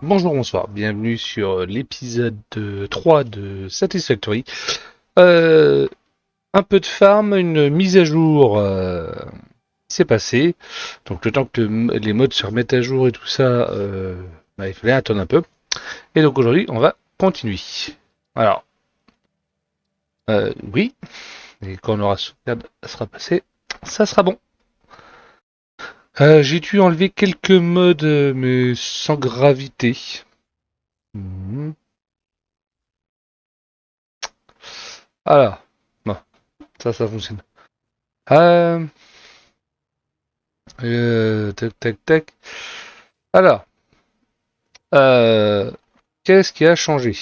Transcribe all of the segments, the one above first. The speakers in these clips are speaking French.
Bonjour, bonsoir, bienvenue sur l'épisode 3 de Satisfactory. Euh, un peu de farm, une mise à jour qui s'est passée. Donc le temps que les mods se remettent à jour et tout ça, il fallait attendre un peu. Et donc aujourd'hui, on va continuer. Alors, oui, et quand on aura sauvegarde sera passé, ça sera bon. J'ai dû enlever quelques mods, mais sans gravité. Mhm. Alors, bon, ça fonctionne. Euh, tac, tac, tac. Alors, euh, qu'est-ce qui a changé?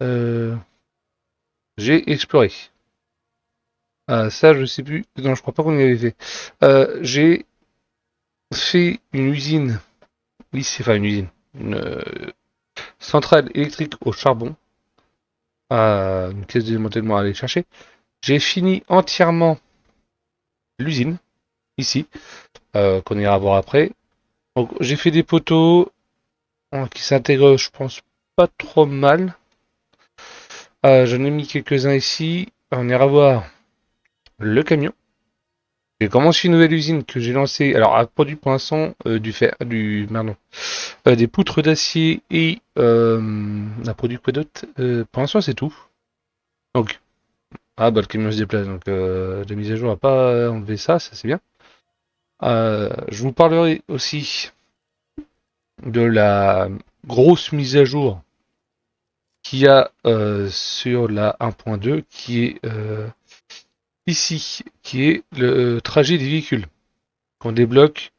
Euh, j'ai exploré. Ah, ça, je sais plus. Non, je crois pas qu'on y avait fait. J'ai fait une usine. Oui, c'est enfin une usine. Une centrale électrique au charbon. Une caisse de démantèlement à aller chercher. J'ai fini entièrement l'usine, ici, qu'on ira voir après. Donc, j'ai fait des poteaux qui s'intègrent, je pense, pas trop mal. J'en ai mis quelques-uns ici. On ira voir le camion. J'ai commencé une nouvelle usine que j'ai lancée. Alors, elle produit pour l'instant du fer, des poutres d'acier et elle a produit quoi d'autre. Pour l'instant, c'est tout. Donc, le camion se déplace. Donc, la mise à jour n'a pas enlevé ça, ça c'est bien. Je vous parlerai aussi de la grosse mise à jour qu'il y a sur la 1.2 qui est ici, qui est le trajet des véhicules qu'on débloque.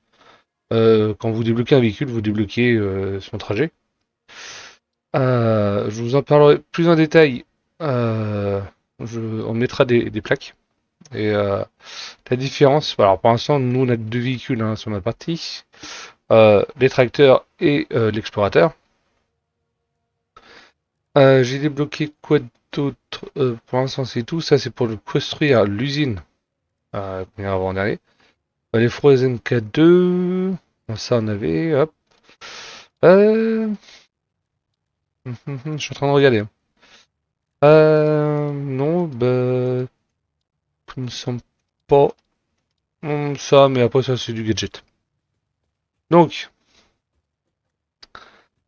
Quand vous débloquez un véhicule, vous débloquez son trajet. Je vous en parlerai plus en détail. Euh, on mettra des plaques. Et la différence, alors pour l'instant, nous on a deux véhicules sur ma partie, les tracteurs et l'explorateur. J'ai débloqué quoi d'autre. Pour l'instant, c'est tout. Ça, c'est pour construire l'usine. Avant-dernier. Les Frozen K2. Ça, on avait. Hop. Euh, je suis en train de regarder, hein. Non, il me semble pas. Ça, mais après ça, c'est du gadget. Donc,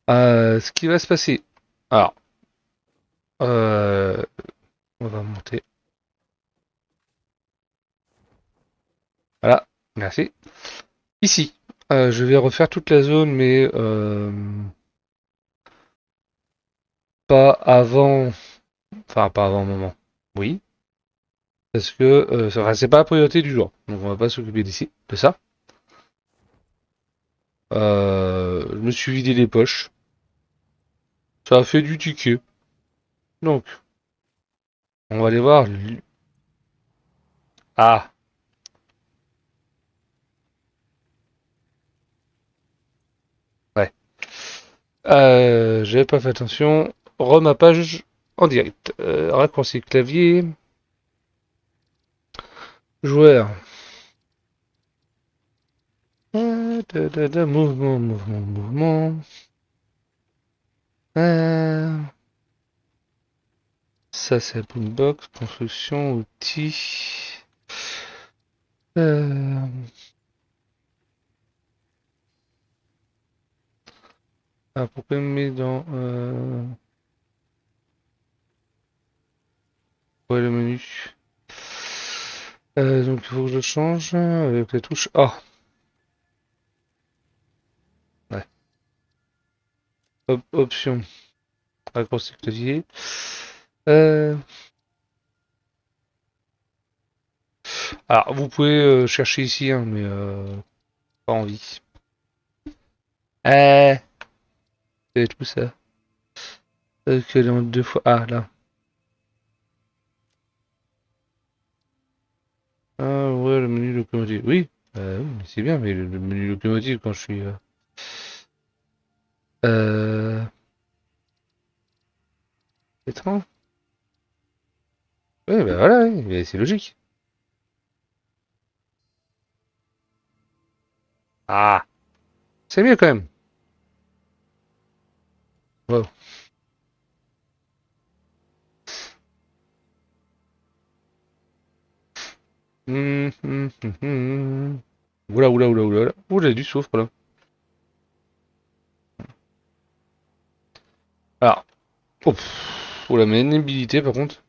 ce qui va se passer. Alors, euh, on va monter. Voilà, merci. Ici, je vais refaire toute la zone, mais pas avant. Enfin, pas avant un moment. Oui, parce que c'est pas la priorité du jour. Donc, on va pas s'occuper d'ici, de ça. Je me suis vidé les poches. Ça a fait du ticket. Donc, on va aller voir. Ah, ouais. J'avais pas fait attention. Remappage en direct. Raccourci clavier. Joueur. Mouvement, mouvement, mouvement. Euh, ça c'est Boombox. Construction, outils. Euh, pourquoi il me met dans... ouais, le menu. Donc il faut que je change avec la touche A. Ouais. Option. Raccourci clavier. Euh, alors, vous pouvez chercher ici, hein, mais pas envie. C'est tout ça. Que dans deux fois. Ah, là. Ah, ouais, le menu locomotive. Oui, oui, mais c'est bien, mais le menu locomotive, quand je suis. Euh... Étrange. Oui, bah voilà, oui, mais c'est logique. Ah, c'est mieux quand même. Wow. Hum. Oula, oula, oula, oula. Oula, j'ai du soufre là. Alors, oh, oh la maniabilité par contre.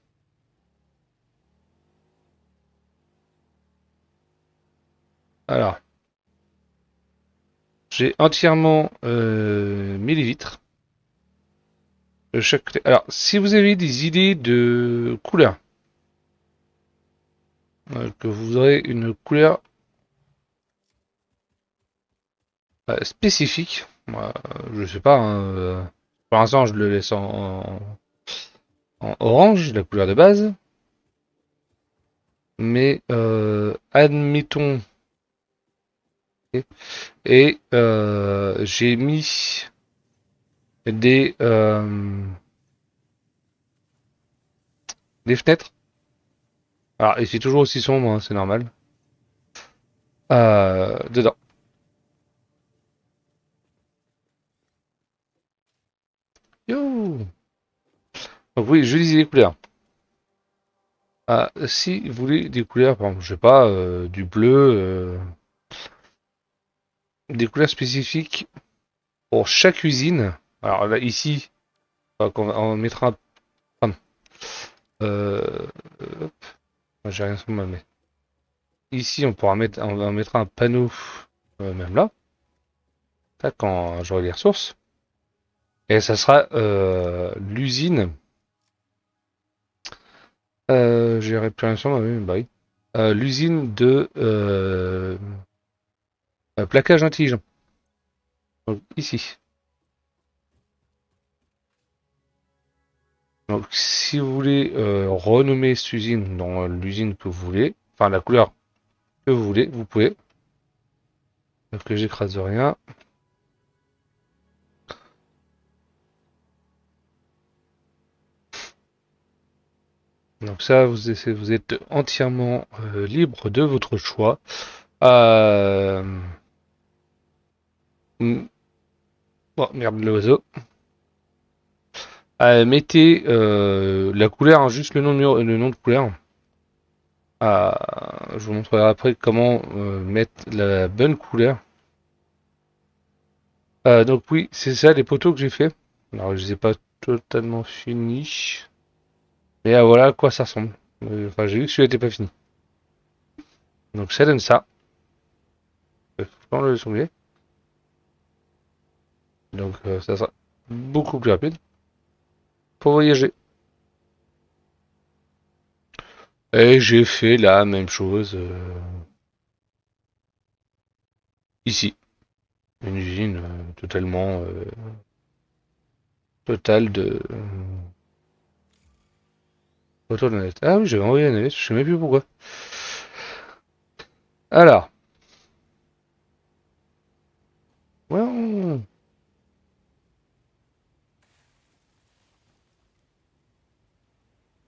Alors, j'ai entièrement mis les vitres. Alors, si vous avez des idées de couleurs, que vous aurez une couleur spécifique, je sais pas, hein, pour l'instant je le laisse en orange, la couleur de base, mais admettons, et j'ai mis des, euh, des fenêtres. Alors, il fait toujours aussi sombre, hein, c'est normal. Dedans. Yo. Donc oui, je disais les couleurs. Si vous voulez des couleurs, par exemple, je sais pas, du bleu, des couleurs spécifiques pour chaque usine. Alors là, ici, on mettra un... Pardon. Euh, j'ai rien sur moi, mais ici, on mettra un panneau, même là, ça, quand j'aurai les ressources. Et ça sera l'usine. J'ai plus rien sur moi, oui, bah oui. L'usine de plaquage intelligent. Donc, ici. Donc, si vous voulez renommer cette usine dans l'usine que vous voulez, enfin la couleur que vous voulez, vous pouvez. Donc, que j'écrase rien. Donc ça, vous êtes entièrement libre de votre choix. Euh... Oh merde, l'oiseau. Mettez la couleur, hein, juste le nom de couleur. Je vous montrerai après comment mettre la bonne couleur. Donc oui, c'est ça les poteaux que j'ai fait. Alors je les ai pas totalement finis. Mais voilà à quoi ça ressemble. Enfin j'ai vu que celui-là n'était pas fini. Donc ça donne ça. Dans le sommier. Donc ça sera beaucoup plus rapide pour voyager. Et j'ai fait la même chose ici. Une usine totalement totale de autour de la navette. Ah oui, j'avais envoyé la navette, je sais même plus pourquoi. Alors, ouais,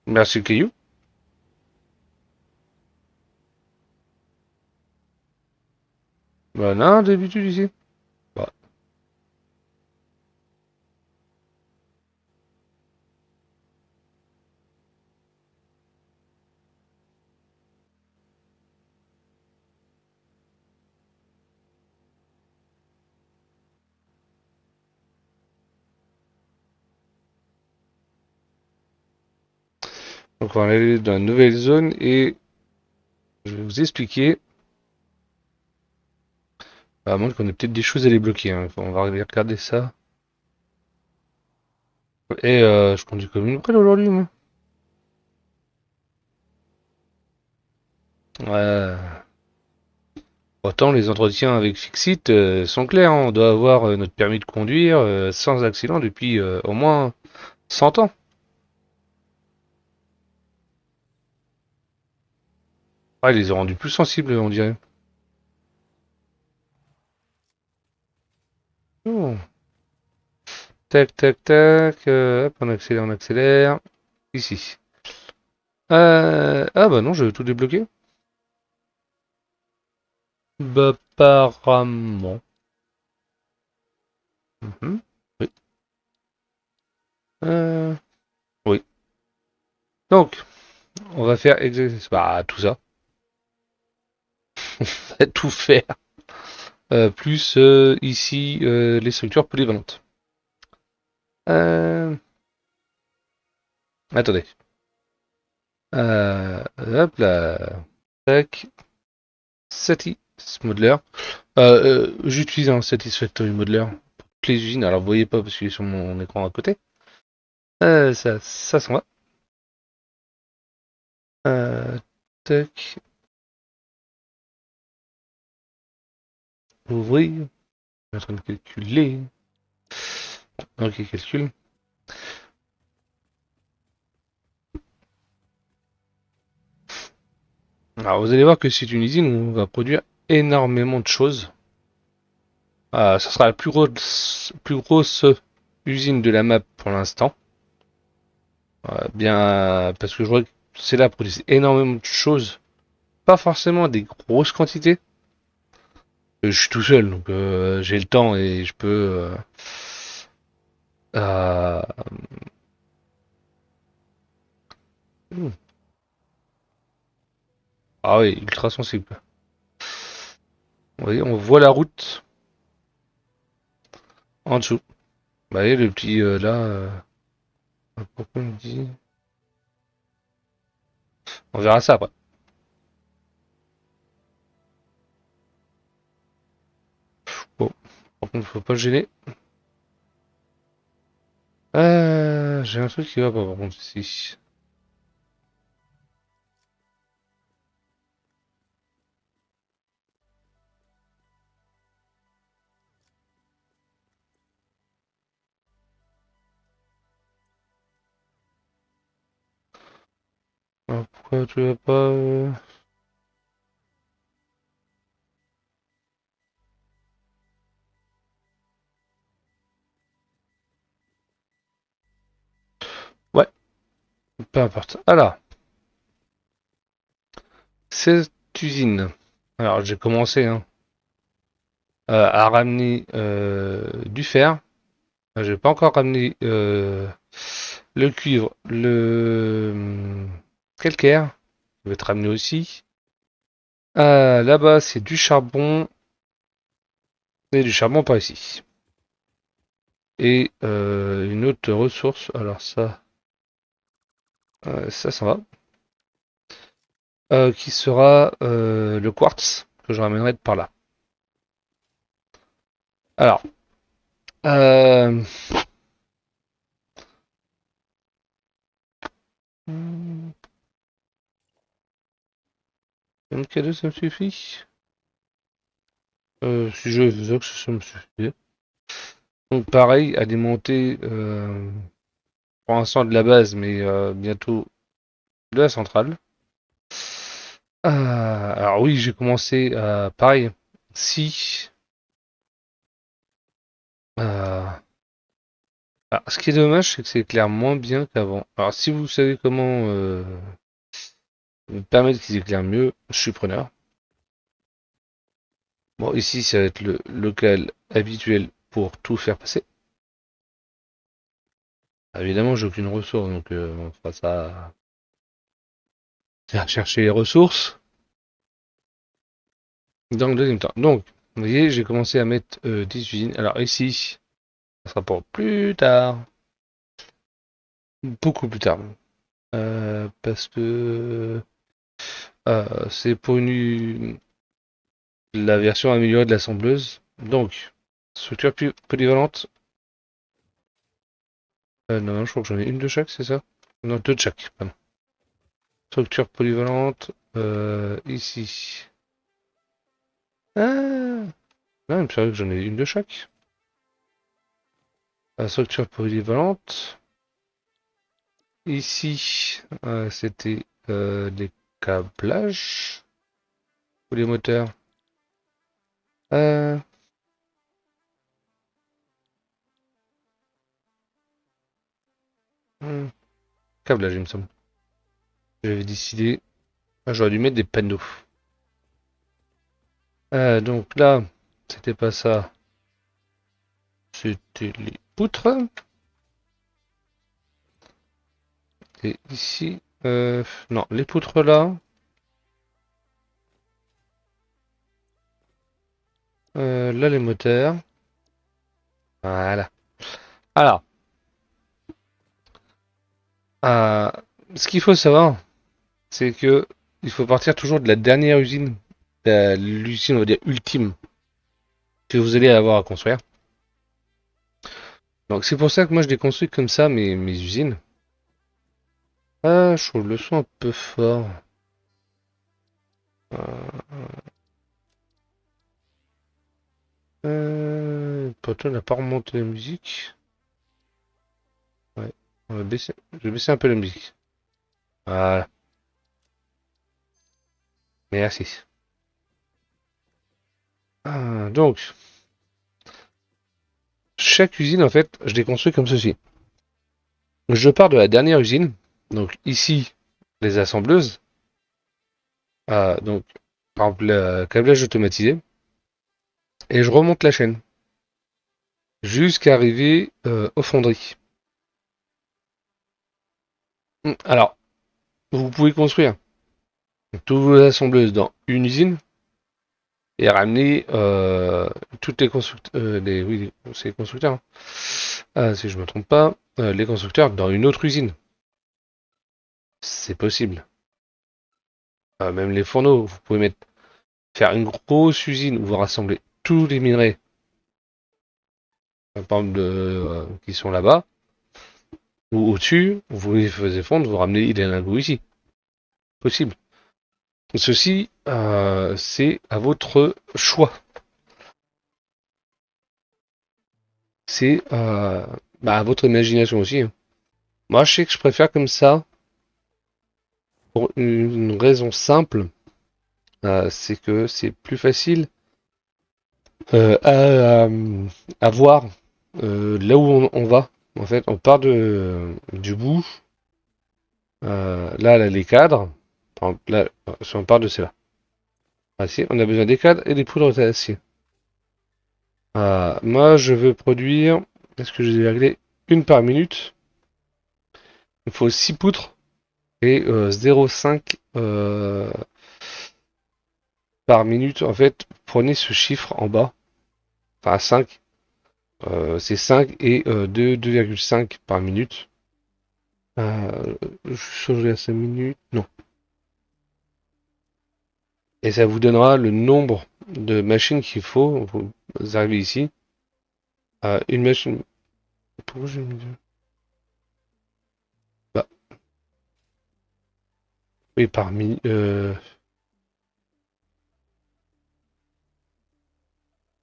merci Caillou. Bah non, d'habitude ici. Bah, donc on va aller dans une nouvelle zone et je vais vous expliquer. À moins qu'on ait peut-être des choses à débloquer, hein. On va regarder ça. Et je conduis comme une brêle aujourd'hui, moi. Ouais. Pourtant, les entretiens avec Fixit sont clairs, hein. On doit avoir notre permis de conduire sans accident depuis au moins 100 ans. Ah, ils les ont rendus plus sensibles, on dirait. Oh. Tac, tac, tac. Hop, on accélère, on accélère. Ici. Ah bah non, je vais tout débloquer. Bah apparemment. Mhm. Oui. Euh, oui. Donc, on va faire bah, tout ça. On va tout faire. Plus ici les structures polyvalentes. Euh, attendez. Hop là. Tac. Sati Modeler. J'utilise un Satisfactory Modeler pour toutes les usines. Alors vous voyez pas parce qu'il est sur mon écran à côté. Ça s'en va. Euh, tac. Ouvrir. Je suis en train de calculer. Ok, calcul. Alors vous allez voir que c'est une usine où on va produire énormément de choses. Ça sera la plus grosse usine de la map pour l'instant. Bien, parce que je vois que c'est là produit énormément de choses. Pas forcément des grosses quantités. Je suis tout seul, donc j'ai le temps et je peux. Euh, hmm. Ah oui, ultra sensible. Vous voyez, on voit la route en dessous. Bah, vous voyez, le petit là. Pourquoi on me dit. On verra ça après. Bon, par contre, faut pas le gêner. J'ai un truc qui va pas par contre ici. Alors, pourquoi tu vas pas Ouais, peu importe. Alors, cette usine. Alors, j'ai commencé hein, à ramener du fer. J'ai pas encore ramené le cuivre, le calcaire. Je vais te ramener aussi. Là-bas, c'est du charbon. Et du charbon par ici. Et une autre ressource. Alors ça s'en va. Qui sera le quartz que je ramènerai de par là. Alors, euh, MK2 ça me suffit. Si je veux que ça me suffit. Donc pareil, alimenter pour l'instant de la base, mais bientôt de la centrale. Alors oui, j'ai commencé pareil. Si euh, alors, ce qui est dommage, c'est que c'est éclaire moins bien qu'avant. Alors si vous savez comment permettre qu'ils éclairent mieux, je suis preneur. Bon, ici, ça va être le local habituel pour tout faire passer. Évidemment, j'ai aucune ressource, donc on fera ça à chercher les ressources dans le deuxième temps. Donc, vous voyez, j'ai commencé à mettre des usines. Alors ici, ça sera pour plus tard. Beaucoup plus tard. Parce que c'est pour la version améliorée de l'assembleuse. Donc, structure polyvalente. Non, non, je crois que j'en ai une de chaque, c'est ça? Non, deux de chaque. Pardon. Structure polyvalente. Ici. Ah, non, il me semble que j'en ai une de chaque. Structure polyvalente. Ici, c'était les câblages ou les moteurs. Euh, hmm, câblage, il me semble. J'avais décidé. J'aurais dû mettre des panneaux. Donc là, c'était pas ça. C'était les poutres. Et ici, non, les poutres là. Là, les moteurs. Voilà. Alors, euh, ce qu'il faut savoir, c'est que il faut partir toujours de la dernière usine, l'usine, on va dire, ultime que vous allez avoir à construire. Donc, c'est pour ça que moi, je les construis comme ça, mes usines. Ah, je trouve le son un peu fort. Pourtant, on n'a pas remonté la musique. Ouais. Je vais baisser un peu la musique. Voilà. Merci. Donc, chaque usine, en fait, je l'ai construit comme ceci. Je pars de la dernière usine. Donc, ici, les assembleuses. Donc, par exemple, le câblage automatisé. Et je remonte la chaîne. Jusqu'à arriver aux fonderies. Alors, vous pouvez construire toutes vos assembleuses dans une usine et ramener toutes les constructeurs, oui, c'est les constructeurs, hein. Si je me trompe pas, les constructeurs dans une autre usine. C'est possible. Même les fourneaux, vous pouvez faire une grosse usine où vous rassemblez tous les minerais, par exemple, qui sont là-bas, ou au-dessus, vous les faites fondre, vous ramenez les lingots ici. Possible. Ceci, c'est à votre choix. C'est à votre imagination aussi, hein. Moi, je sais que je préfère comme ça pour une raison simple, c'est que c'est plus facile euh, à, à, à voir là où on va. En fait, on part du bout. Là, les cadres. Là, si on part de cela. Acier, on a besoin des cadres et des poudres d'acier. Moi, je veux produire. Est-ce que je les ai réglés? Une par minute. Il faut 6 poutres et 0,5 par minute. En fait, prenez ce chiffre en bas. Enfin, 5. C'est 5 et 2,5 par minute. Je changerai à 5 minutes. Non. Et ça vous donnera le nombre de machines qu'il faut. Vous arrivez ici. Une machine. Pourquoi j'ai mis deux? Bah, oui, par minute.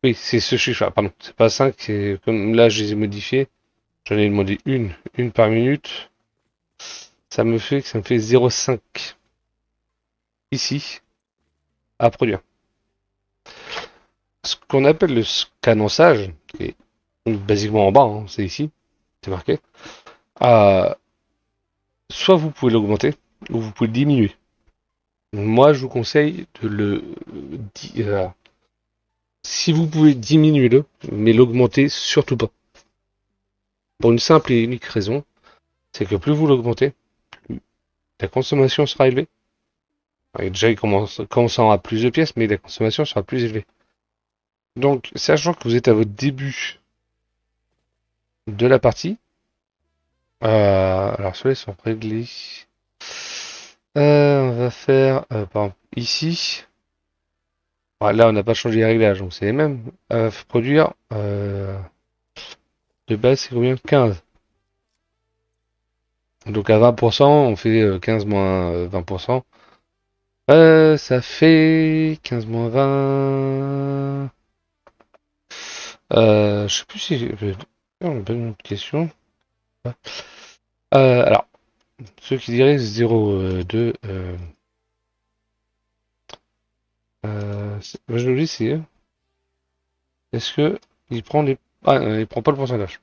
Oui, c'est ce chiffre. Pardon. C'est pas 5. C'est comme là, je les ai modifiés. J'en ai demandé une par minute. Ça me fait 0,5 ici à produire. Ce qu'on appelle le canonçage, qui est basiquement en bas, hein, c'est ici, c'est marqué. Euh, Soit vous pouvez l'augmenter, ou vous pouvez le diminuer. Moi, je vous conseille de si vous pouvez diminuer-le, mais l'augmenter surtout pas. Pour une simple et unique raison, c'est que plus vous l'augmentez, plus la consommation sera élevée. Et déjà, il commence à avoir plus de pièces, mais la consommation sera plus élevée. Donc, sachant que vous êtes à votre début de la partie, alors ceux-là sont réglés. On va faire, par exemple, ici. Là, on n'a pas changé les réglages, donc c'est les mêmes. Produire, de base, c'est combien? 15. Donc à 20%, on fait 15 moins 20%. Ça fait 15 moins 20. Je sais plus si on a pas une autre question. Alors, ceux qui diraient 0,2. Moi, je me dis, c'est est-ce que il prend les. Ah, il prend pas le pourcentage.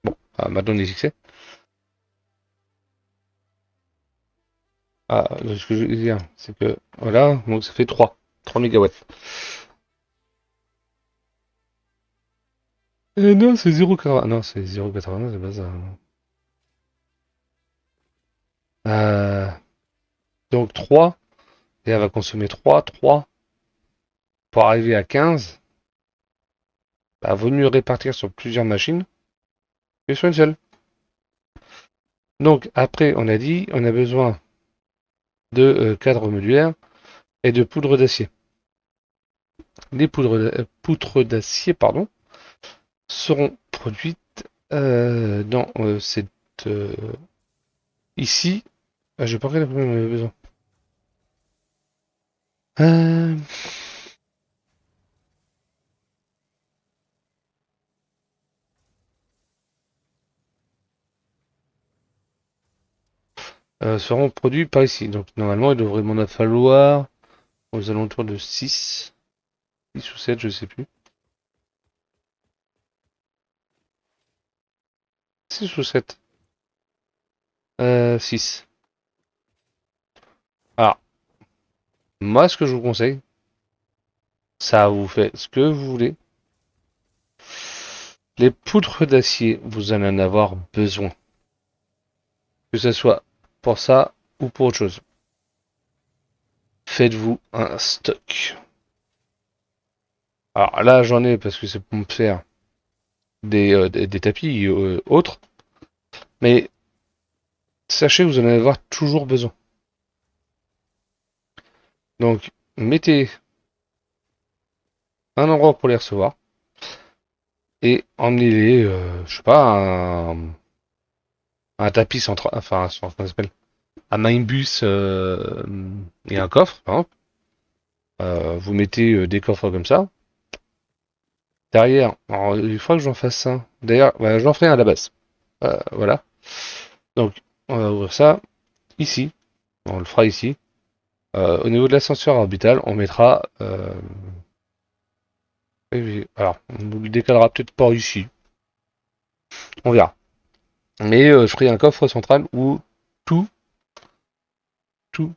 Bon, maintenant on est fixé. Ce que je veux dire, c'est que voilà, donc ça fait 3 mégawatts. Non, c'est 0,80. Non, c'est 0,80, c'est pas ça. Euh, donc 3, et elle va consommer 3 pour arriver à 15. Bah, vaut mieux répartir sur plusieurs machines que sur une seule. Donc après, on a dit, on a besoin de cadres modulaires et de poudre d'acier. Les poutres d'acier, pardon, seront produites dans cette ici. Je vais pas regarder combien on avait besoin. Euh, seront produits par ici. Donc normalement, il devrait m'en falloir aux alentours de 6 ou 7, je sais plus. 6 ou 7. 6. Alors, moi, ce que je vous conseille, ça vous fait ce que vous voulez. Les poutres d'acier, vous allez en avoir besoin. Que ce soit pour ça ou pour autre chose. Faites-vous un stock. Alors là, j'en ai parce que c'est pour me faire des tapis autres. Mais sachez que vous en allez avoir toujours besoin. Donc, mettez un endroit pour les recevoir et emmenez-les, je sais pas, un tapis central, enfin, comment ça s'appelle, un Mindbus et un coffre, par exemple. Vous mettez des coffres comme ça. Derrière, alors, il faudra que j'en fasse ça. D'ailleurs, bah, j'en ferai un à la base. Voilà. Donc, on va ouvrir ça ici. On le fera ici. Au niveau de l'ascenseur orbital, on mettra. Alors, on le décalera peut-être pas ici. On verra. Mais je ferai un coffre central où tout,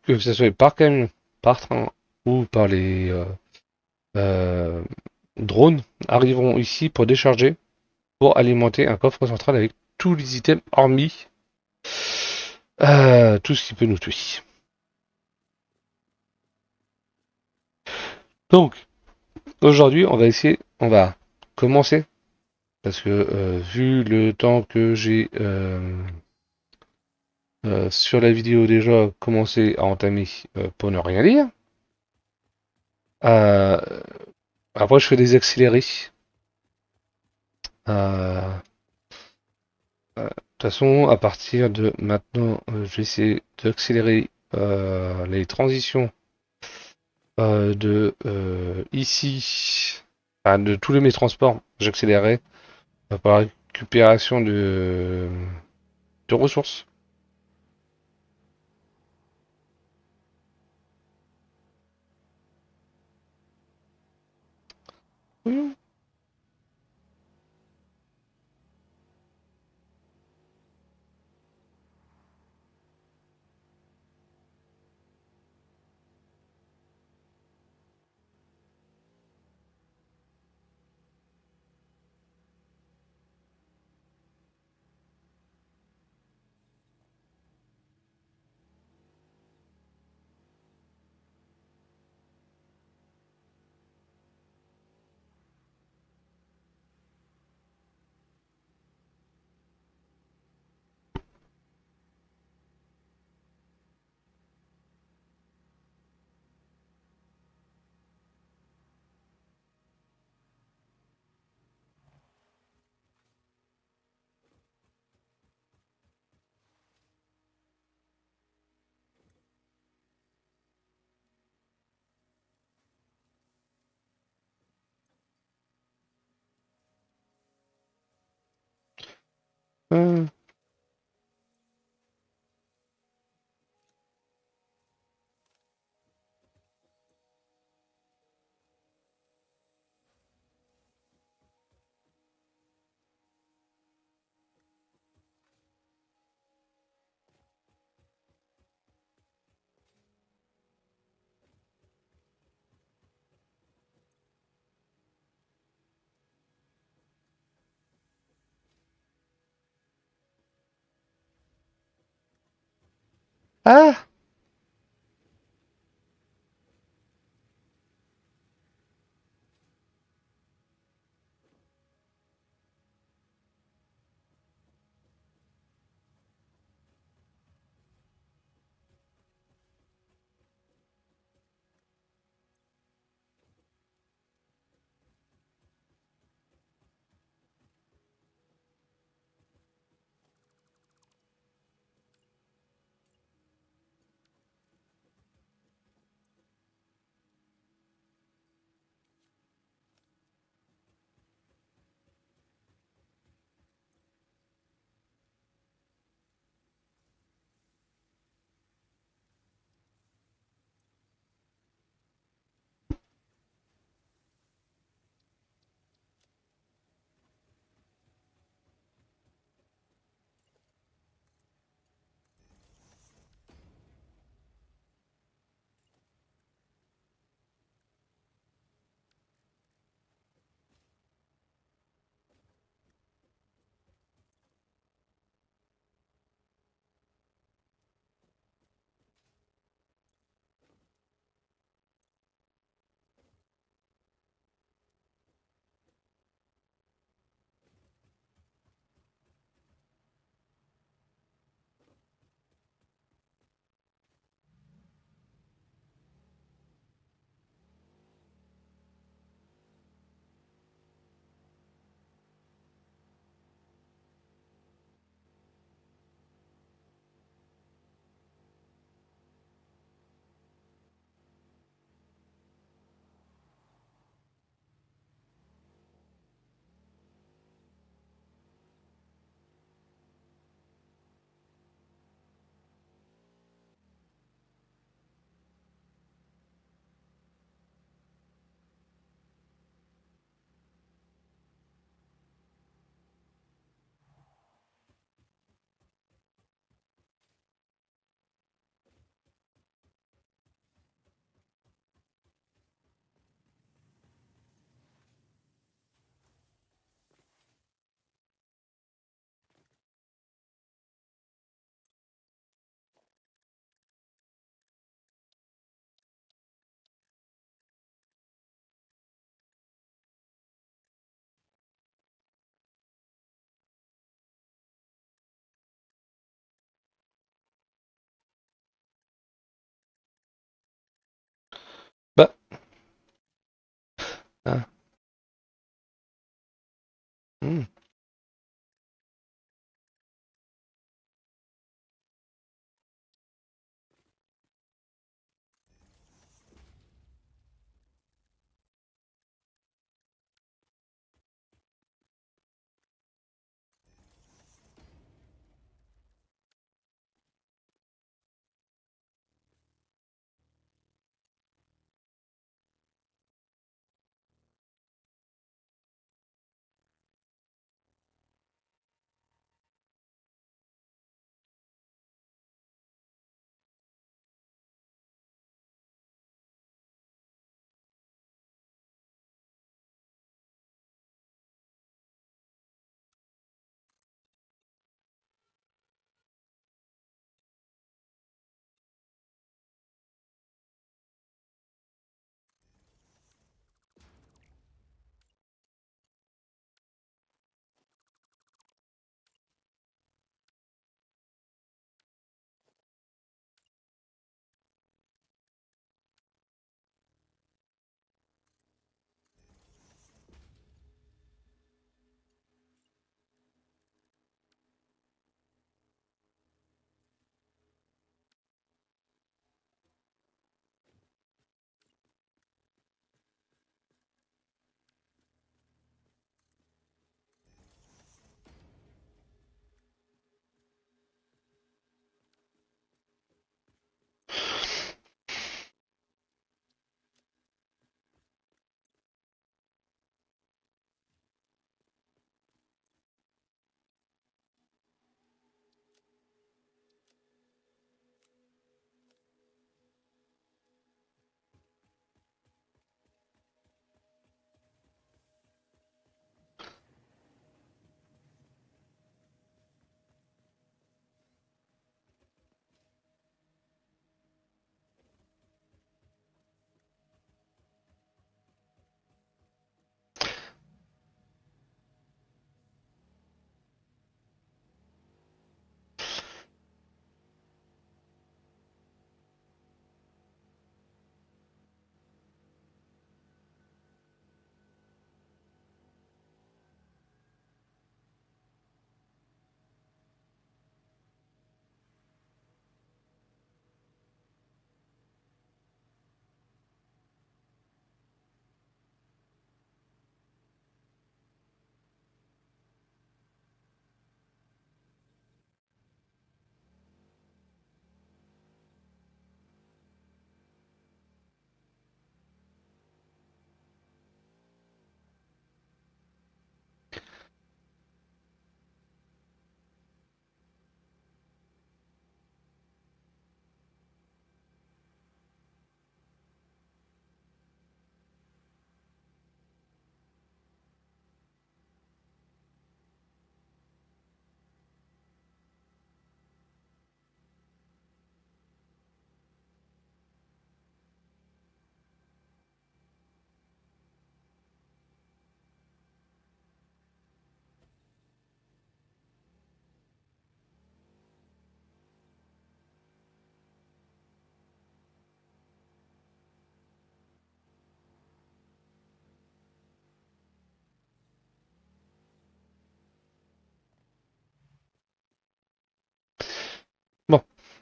que ce soit par camion, par train ou par les euh, drones, arriveront ici pour décharger, pour alimenter un coffre central avec tous les items hormis tout ce qui peut nous tuer. Donc, aujourd'hui, on va commencer, parce que vu le temps que j'ai sur la vidéo déjà commencé à entamer pour ne rien dire, euh, après je fais des accélérés. De toute façon, à partir de maintenant, je vais essayer d'accélérer les transitions de ici, enfin, de tous mes transports, j'accélérerai par récupération de ressources. Oui. Euh, Ah! Bah, ah, hmm.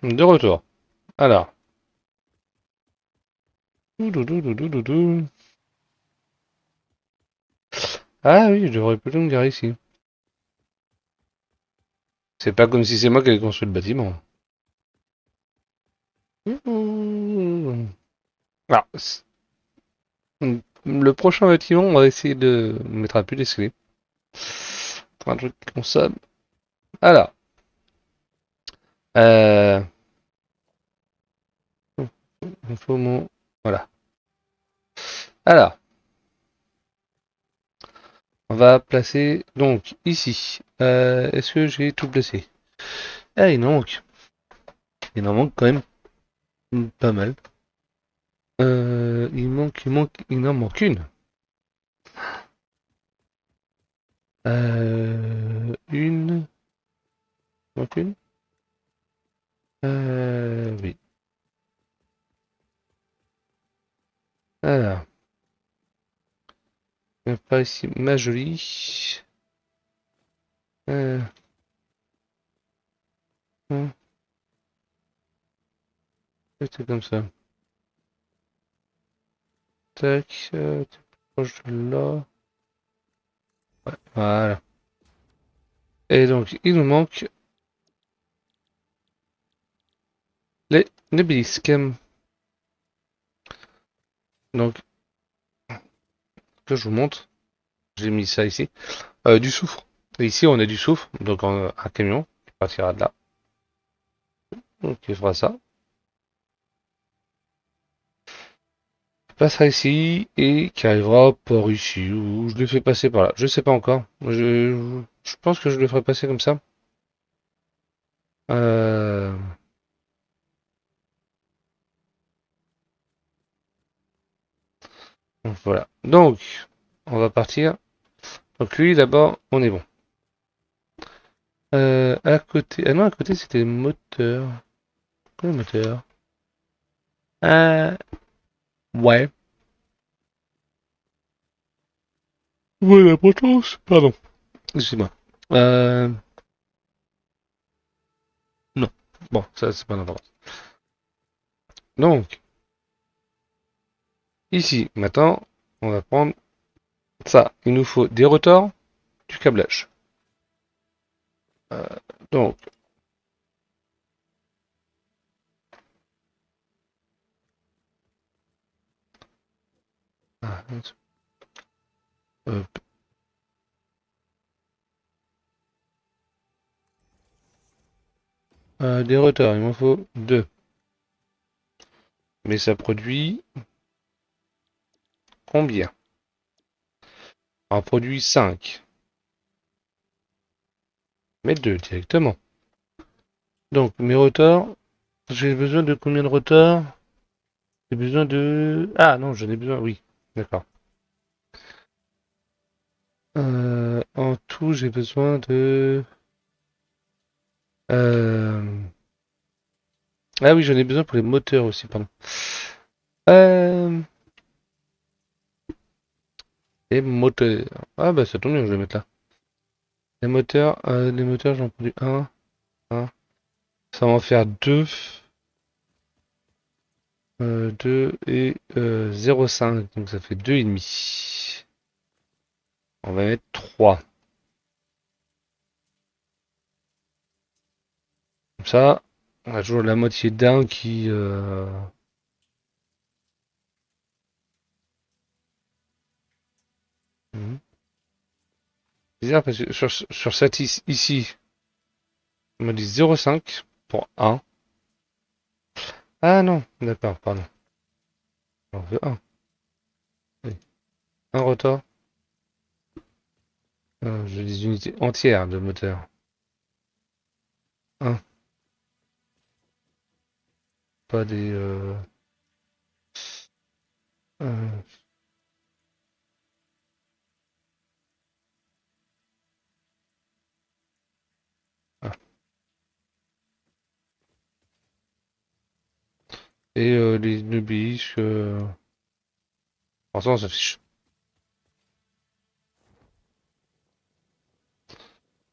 De retour. Alors. Doudoudoudoudoudou. Ah oui, je devrais plutôt me garer ici. C'est pas comme si c'est moi qui avais construit le bâtiment. Alors, le prochain bâtiment, on va essayer de mettre un peu d'escalier. Pour un truc qui consomme. Alors, euh, il faut mon... Voilà. Alors, on va placer donc ici. Est-ce que j'ai tout placé? Ah, il en manque. Il en manque quand même pas mal. Il en manque une. Une. Il manque une? Oui. Alors, pas ici, ma jolie. Euh, hum, c'est comme ça. Tac, t'es proche de là. Ouais, voilà. Et donc, il nous manque les bisques. Donc, que je vous montre. J'ai mis ça ici. Du soufre. Et ici, on a du soufre. Donc, un camion qui partira de là. Donc, il fera ça. Il passera ici et qui arrivera par ici. Ou je le fais passer par là. Je sais pas encore. Je pense que je le ferai passer comme ça. Euh, donc, voilà. Donc, on va partir. Donc, lui, d'abord, on est bon. À côté. Ah non, à côté, c'était le moteur. Quoi, le moteur? Ouais. Ouais, la potence. Pardon. Excuse-moi. Euh, non. Bon, ça, c'est pas n'importe. Donc, ici, maintenant, on va prendre ça. Il nous faut des rotors, du câblage. Euh, donc, ah, euh, des rotors, il m'en faut deux. Mais ça produit combien? On produit 5. Mais deux directement. Donc, mes rotors, j'ai besoin de combien de rotors? J'ai besoin de... Ah non, j'en ai besoin, oui. D'accord. En tout, j'ai besoin de... Euh... Ah oui, j'en ai besoin pour les moteurs aussi, pardon. Euh... Les moteurs. Ah bah ça tombe bien, je vais le mettre là. Les moteurs, j'en produis un. Ça va en faire deux. 2 et 0,5. Donc ça fait 2,5. On va mettre 3. Comme ça, on a toujours la moitié d'un qui... C'est bizarre parce que sur cette ici, on m'a dit 0,5 pour un. Ah non, d'accord, pardon. On veut un. Oui. Un rotor. J'ai des unités entières de moteur. Un. Pas des... euh, ah. Et les nubis... Pour l'instant, on s'affiche.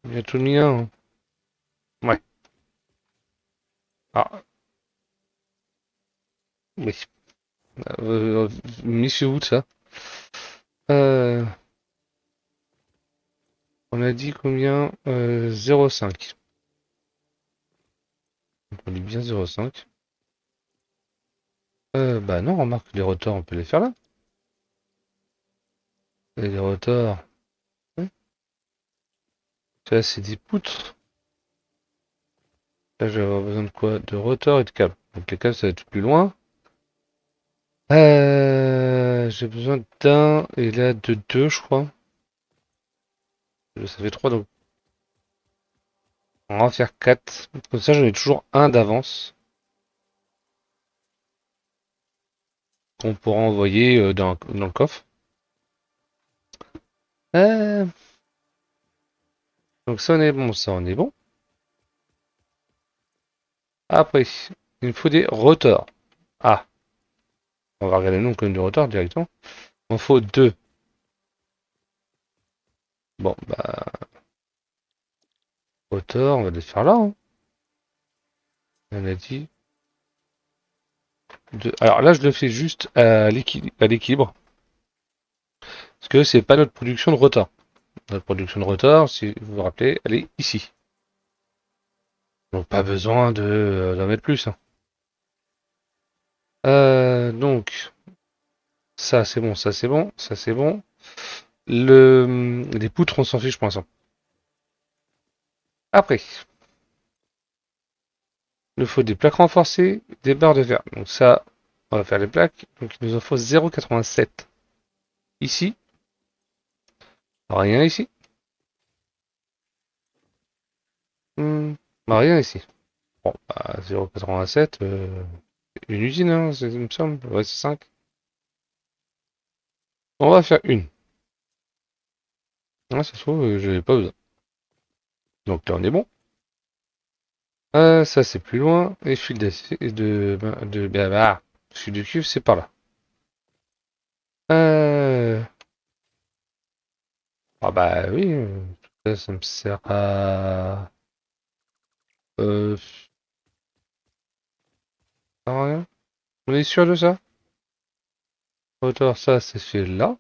Il y a tout le mien, hein. Ouais. Ah, oui. Euh, Monsieur Wood, ça. Euh, on a dit combien 0,5. Donc on dit bien 0,5. Bah non, remarque, les rotors, on peut les faire là. Et les rotors, hein, ça c'est des poutres. Là, je vais avoir besoin de quoi? De rotors et de câbles. Donc les câbles, ça va être plus loin. J'ai besoin d'un et là de deux, je crois. Ça fait trois, donc on va en faire quatre. Comme ça, j'en ai toujours un d'avance qu'on pourra envoyer dans le coffre. Euh, donc ça, on est bon, ça, on est bon. Après, il me faut des rotors. Ah, on va regarder le nom comme du rotor directement. Il en faut deux. Bon, bah, rotor, on va les faire là, hein. On a dit deux. Alors là, je le fais juste à l'équilibre. Parce que c'est pas notre production de rotor. Notre production de rotor, si vous vous rappelez, elle est ici. Donc pas besoin d'en mettre plus, hein. Donc, ça c'est bon, ça c'est bon, ça c'est bon. Les poutres, on s'en fiche pour l'instant. Après, il nous faut des plaques renforcées, des barres de fer. Donc ça, on va faire les plaques. Donc il nous en faut 0,87. Ici, rien ici. Hmm, rien ici. Bon, bah, 0,87, une usine, hein, il me semble. Ouais, c'est 5. On va faire une. Ah, ça se trouve, je n'ai pas besoin. Donc là, on est bon. Ça, c'est plus loin. Et fil d'acier, fil de cuivre, c'est par là. Euh, ah bah oui, ça me sert à... Euh, à rien. On est sûr de ça? Hauteur, ça, c'est fait là.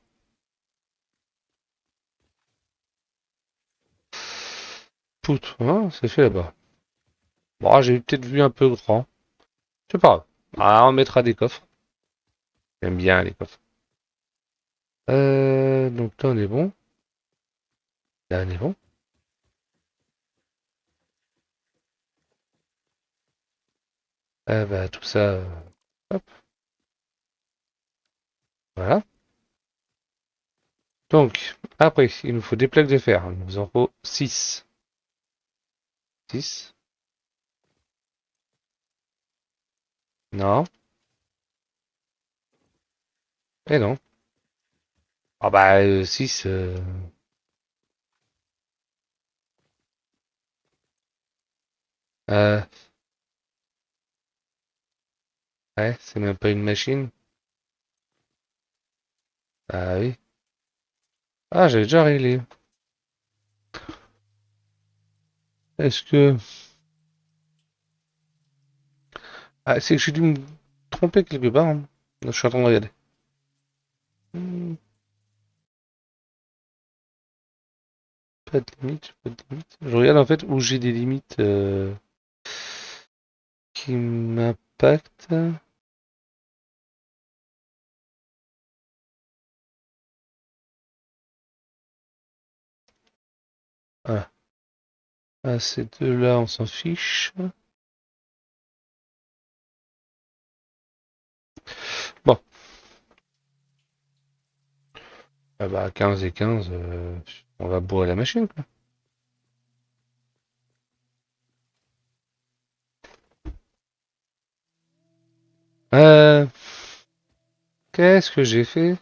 Poutre, hein, c'est fait là-bas. Bon, j'ai peut-être vu un peu grand. C'est pas grave. Ah, on mettra des coffres. J'aime bien les coffres. Donc là, on est bon. Là, on est bon. Bah, tout ça, hop, voilà. Donc, après, il nous faut des plaques de fer. Il nous en faut 6. 6. Non. Eh non. Ah bah, 6. Euh, ouais, c'est même pas une machine. Ah oui. Ah, j'ai déjà réglé. Est-ce que... Ah, c'est que j'ai dû me tromper quelque part, hein. Je suis en train de regarder. Hmm, pas de limite, pas de limite. Je regarde en fait où j'ai des limites qui m'impactent. Ah, ah, ces deux-là, on s'en fiche. Bon, ah bah 15 et 15, on va bourrer la machine, quoi. Euh, Qu'est-ce que j'ai fait?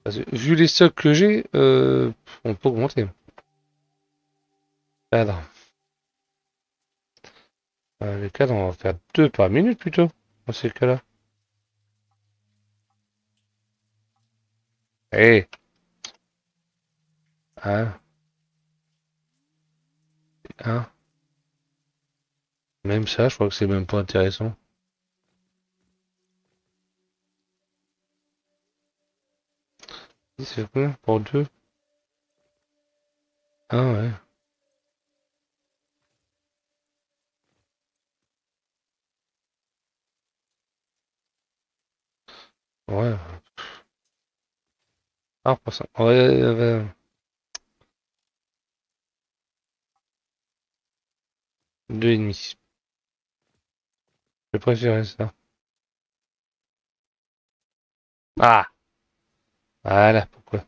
Parce que, vu les stocks que j'ai, on peut augmenter. Cadre. Les cadres, on va en faire deux par minute plutôt, dans ces cas-là. Eh, un, un. Même ça, je crois que c'est même pas intéressant. C'est combien pour deux? Ah ouais. Ouais. Ah, pour ça. Ouais, ouais. Deux et demi. Je préférais ça. Ah! Voilà, pourquoi?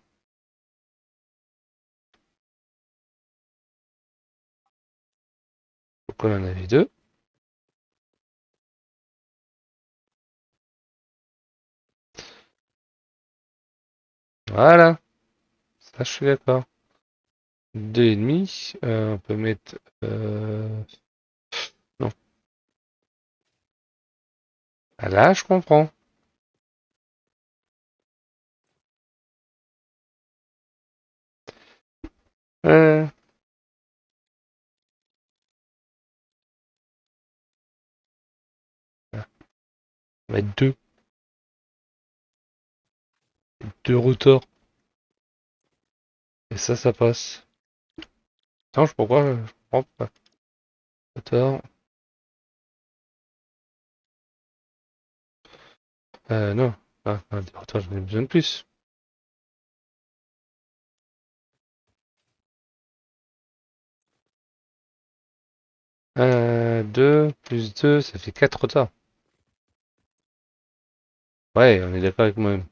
Pourquoi on en avait deux? Voilà. Ça, je suis d'accord. Deux et demi. On peut mettre... Non. Ah, là, je comprends. Euh, on va mettre deux. Deux routeurs. Et ça passe. Non, je comprends. Je comprends pas. Routeur. Non. Des routeurs, j'en ai besoin de plus. Deux plus deux, ça fait quatre routeurs. Ouais, on est d'accord avec moi-même.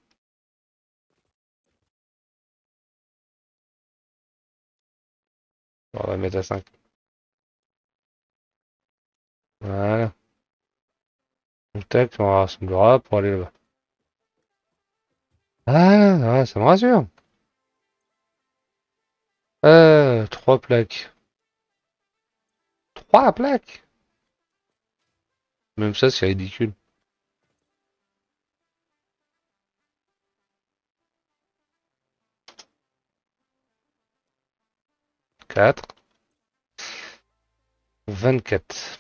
On va mettre à 5. Voilà. Donc, tac, on rassemblera pour aller là-bas. Ah, ça me rassure. Trois plaques. Trois plaques? Même ça, c'est ridicule. Quatre. 24.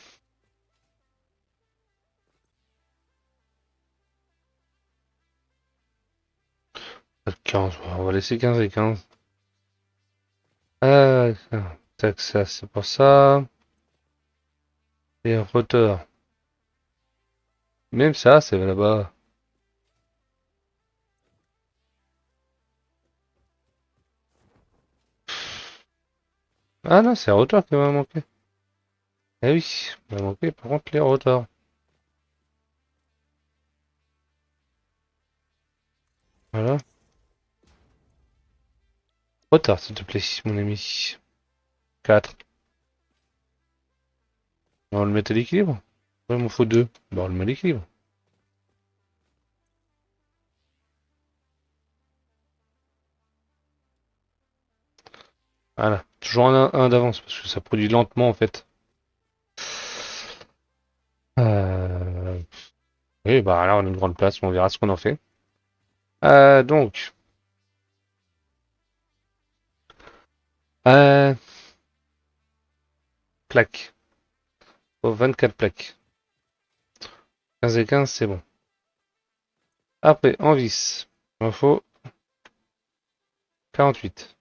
15. On va laisser 15 et 15. Tac, ça, c'est pour ça. Et rotor. Même ça, c'est là-bas. Ah non, c'est rotor qui m'a manqué. Eh oui, il m'a manqué par contre les rotors. Voilà. Rotor, s'il te plaît, mon ami. 4. On va le mettre à l'équilibre. Ouais, il m'en faut deux. Bon, on le met à l'équilibre. Voilà. Toujours un d'avance parce que ça produit lentement en fait. Euh... Oui, bah là on a une grande place, on verra ce qu'on en fait. Donc, euh, plaques. Faut 24 plaques. 15 et 15, c'est bon. Après, en vis, il m'en faut 48.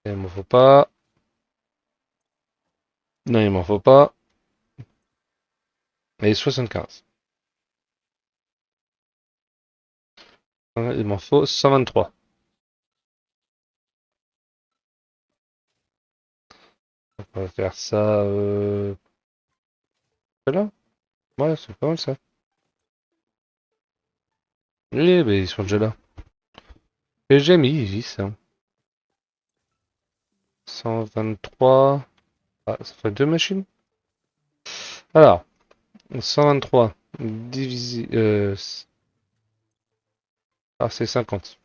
Il m'en faut pas. Non, il m'en faut pas. Et 75. Il m'en faut 123. On va faire ça. Là? Ouais, c'est pas mal ça. Oui, mais ils sont déjà là. Et j'ai mis, ils y sont. 123. Ah, ça fait deux machines? Alors, 123 divisé. C'est 50.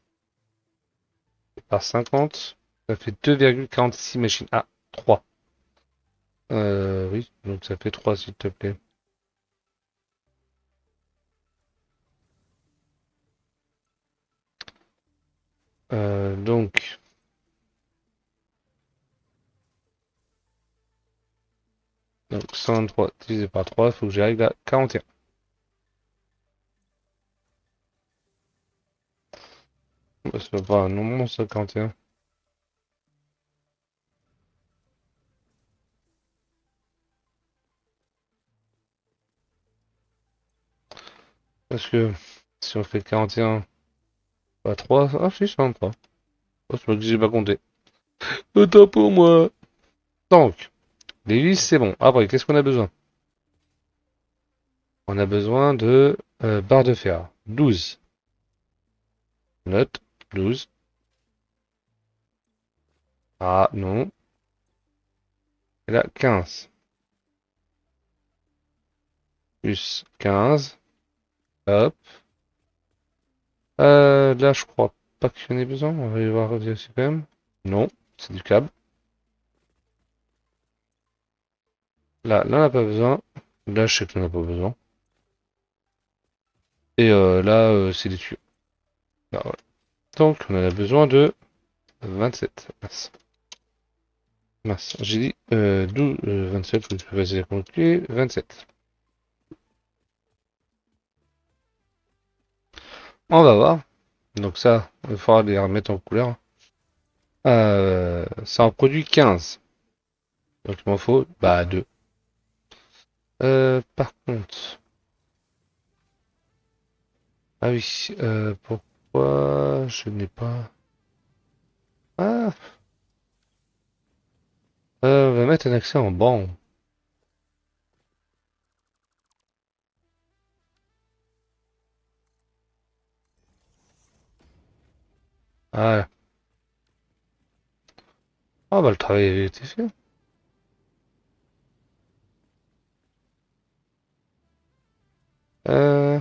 Par 50, ça fait 2,46 machines. Ah, 3. Oui, donc ça fait 3 s'il te plaît. Donc, 123 divisé par 3, il faut que j'arrive à 41. Bah, c'est pas un nombre, ça, 41. Parce que si on fait 41 par 3, ah si, 123. Oh, c'est moi que j'ai pas compté. Autant pour moi. Donc, les vis, c'est bon. Après, qu'est-ce qu'on a besoin? On a besoin de barres de fer. 12. Note, 12. Ah, non. Et là, 15. Plus 15. Hop. Là, je crois pas qu'il y en ait besoin. On va y voir aussi quand même. Non, c'est du câble. Là, on n'a pas besoin. Là, je sais qu'on n'a pas besoin. Et là, c'est des tuyaux. Là, voilà. Donc, on en a besoin de 27. Mince. Mince. J'ai dit 12, 27, c'est plus facile à calculer. 27. On va voir. Donc ça, il faudra les remettre en couleur. Ça en produit 15. Donc il m'en faut bah 2. Par contre. Ah oui, pourquoi je n'ai pas. Ah, on va mettre un accès en banc. Ah, ah bah le travail a été fait. Euh,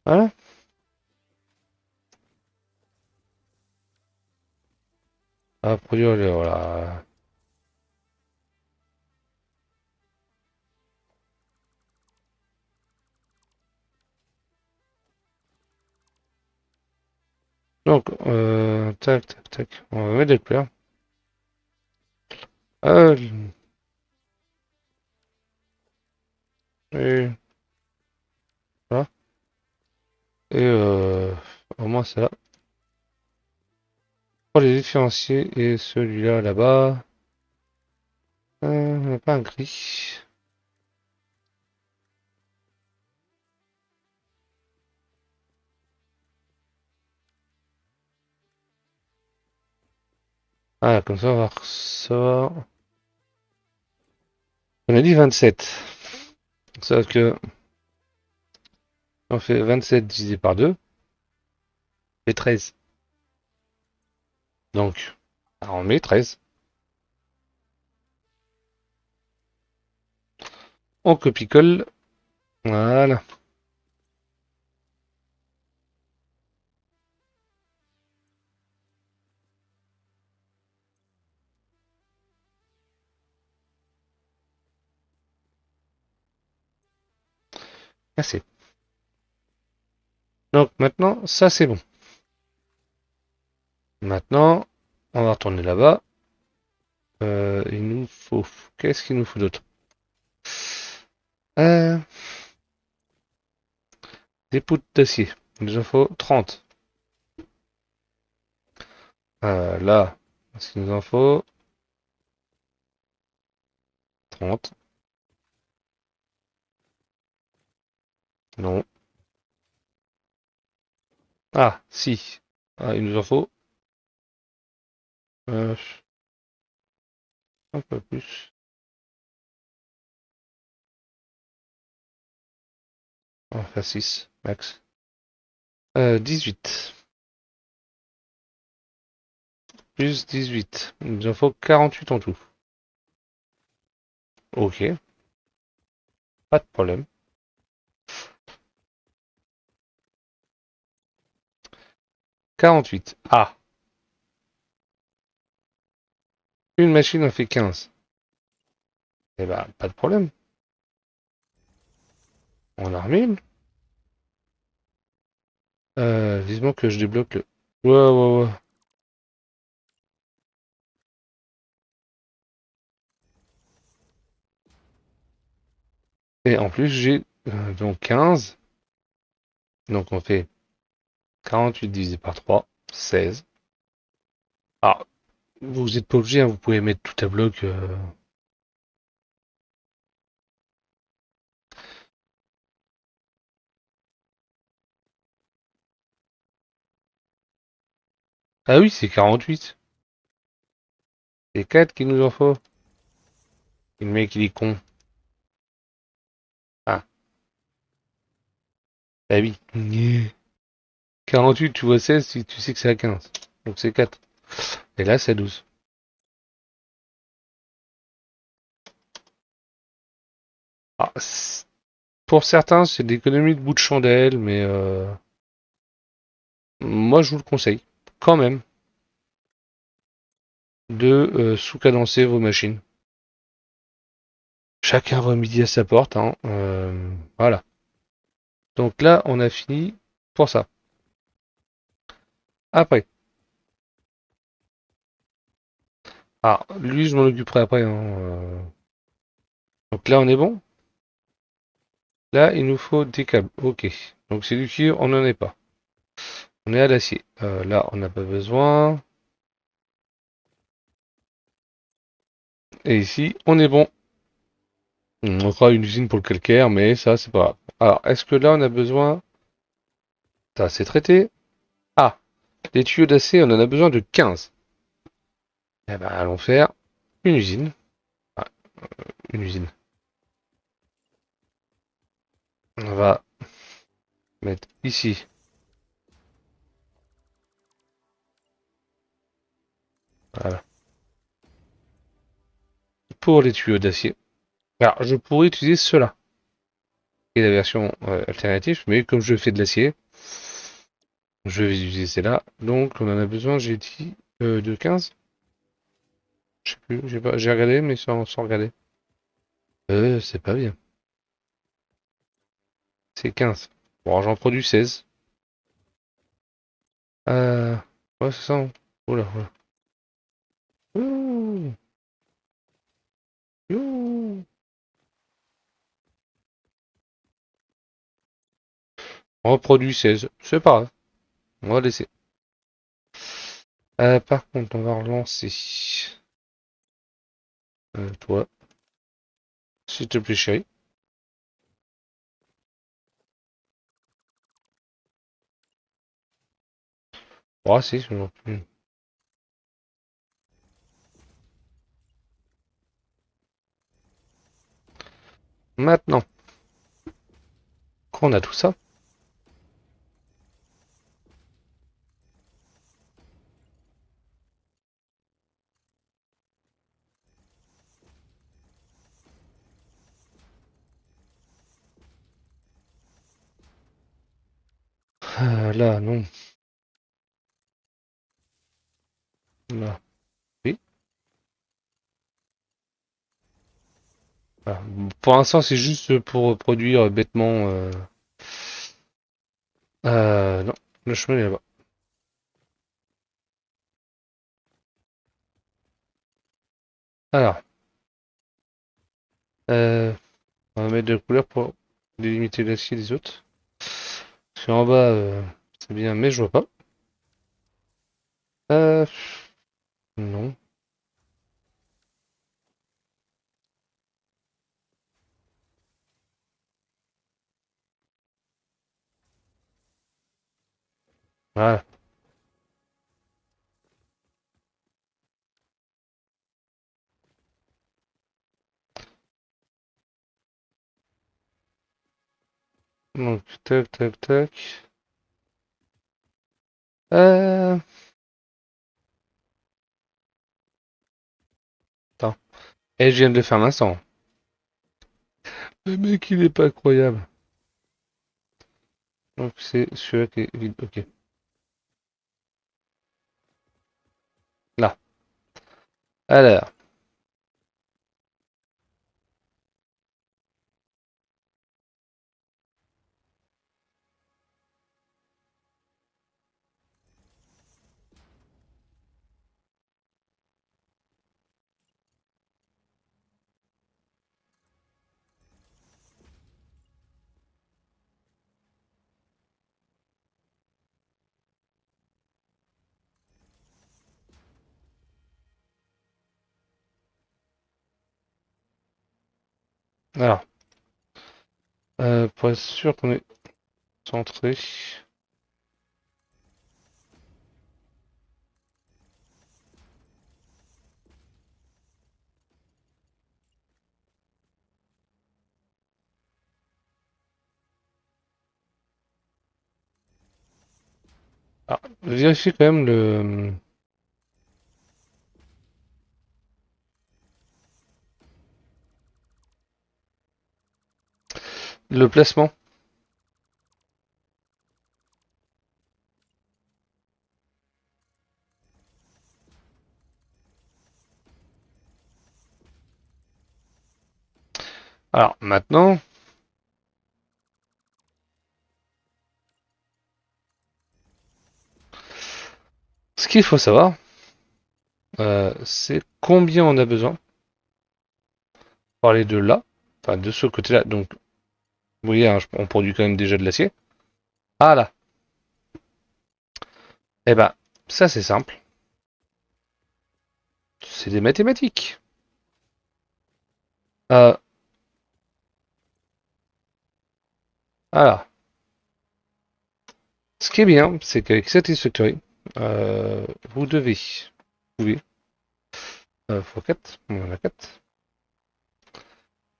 voilà. À produire voilà. Donc, tac, tac, tac. On va mettre des couleurs. Euh, et voilà. Et au moins ça. Pour les différencier et celui-là là-bas. On n'a pas un gris. Ah, comme ça on va recevoir. On a dit 27. Sauf que on fait 27 divisé par 2 et 13. Donc, on met 13. On copie-colle. Voilà. Assez. Donc maintenant, ça c'est bon. Maintenant, on va retourner là-bas. Il nous faut. Qu'est-ce qu'il nous faut d'autre? euh, Des poutres d'acier. Il nous en faut 30. Là, est-ce qu'il nous en faut 30? Non. Ah, si. Ah, il nous en faut euh, un peu plus. Enfin, 6, max. 18. Plus 18. Il nous en faut 48 en tout. Ok, pas de problème. 48. Ah, une machine en fait 15. Eh ben, pas de problème. On a remis. Vivement que je débloque le... Ouais, ouais, ouais. Et en plus, j'ai donc 15. Donc on fait 48 divisé par 3, 16. Alors, vous n'êtes pas obligé, hein, vous pouvez mettre tout à bloc. Ah oui, c'est 48. C'est 4 qu'il nous en faut. Et le mec, il est con. Ah, bah oui. 48, tu vois 16, tu sais que c'est à 15. Donc c'est 4. Et là, c'est 12. Ah, pour certains, c'est d'économie de bout de chandelle, mais moi, je vous le conseille, quand même, de sous-cadencer vos machines. Chacun voit midi à sa porte, hein. Voilà. Donc là, on a fini pour ça. Après. Ah, lui, je m'en occuperai après, hein. Donc là, on est bon. Là, il nous faut des câbles. Ok. Donc c'est du cuivre, on n'en est pas. On est à l'acier. Là, on n'a pas besoin. Et ici, on est bon. On fera une usine pour le calcaire, mais ça, c'est pas grave. Alors, est-ce que là, on a besoin... Ça, c'est traité. Ah, les tuyaux d'acier, on en a besoin de 15. Eh ben, allons faire une usine. Ah, une usine. On va mettre ici. Voilà. Pour les tuyaux d'acier. Alors, je pourrais utiliser cela. Et la version alternative, mais comme je fais de l'acier, je vais utiliser celle-là. Donc, on en a besoin, j'ai dit, de 15. Je sais plus, j'ai regardé, mais sans regarder. C'est pas bien. C'est 15. Bon, j'en produis 16. Euh, ouais, c'est ça, hein. Oula, oula. Ouh, ouh. On reproduit 16. C'est pas grave. On va laisser. Par contre, on va relancer. Toi, s'il te plaît, chérie. Oh, si, je m'en plus. Maintenant qu'on a tout ça, là, non. Là, oui. Voilà. Pour l'instant, c'est juste pour produire bêtement. Non, le chemin est là-bas. Alors, euh, on va mettre de la couleur pour délimiter l'acier des autres. Parce qu'en bas, c'est bien, mais je vois pas. Euh, non. Voilà. Donc, tac, tac, tac. Euh, attends. Et je viens de le faire l'instant. Le mec, il est pas incroyable. Donc, c'est celui-là qui est vide. Ok. Là. Alors, Alors, pour être sûr qu'on est centré. Alors, vérifier quand même le placement. Alors, maintenant, ce qu'il faut savoir, c'est combien on a besoin pour aller de là, enfin de ce côté-là. Donc, vous voyez, hein, on produit quand même déjà de l'acier. Ah là, eh ben, ça c'est simple. C'est des mathématiques. Euh, alors, ce qui est bien, c'est qu'avec Satisfactory, vous pouvez, x4, on a 4,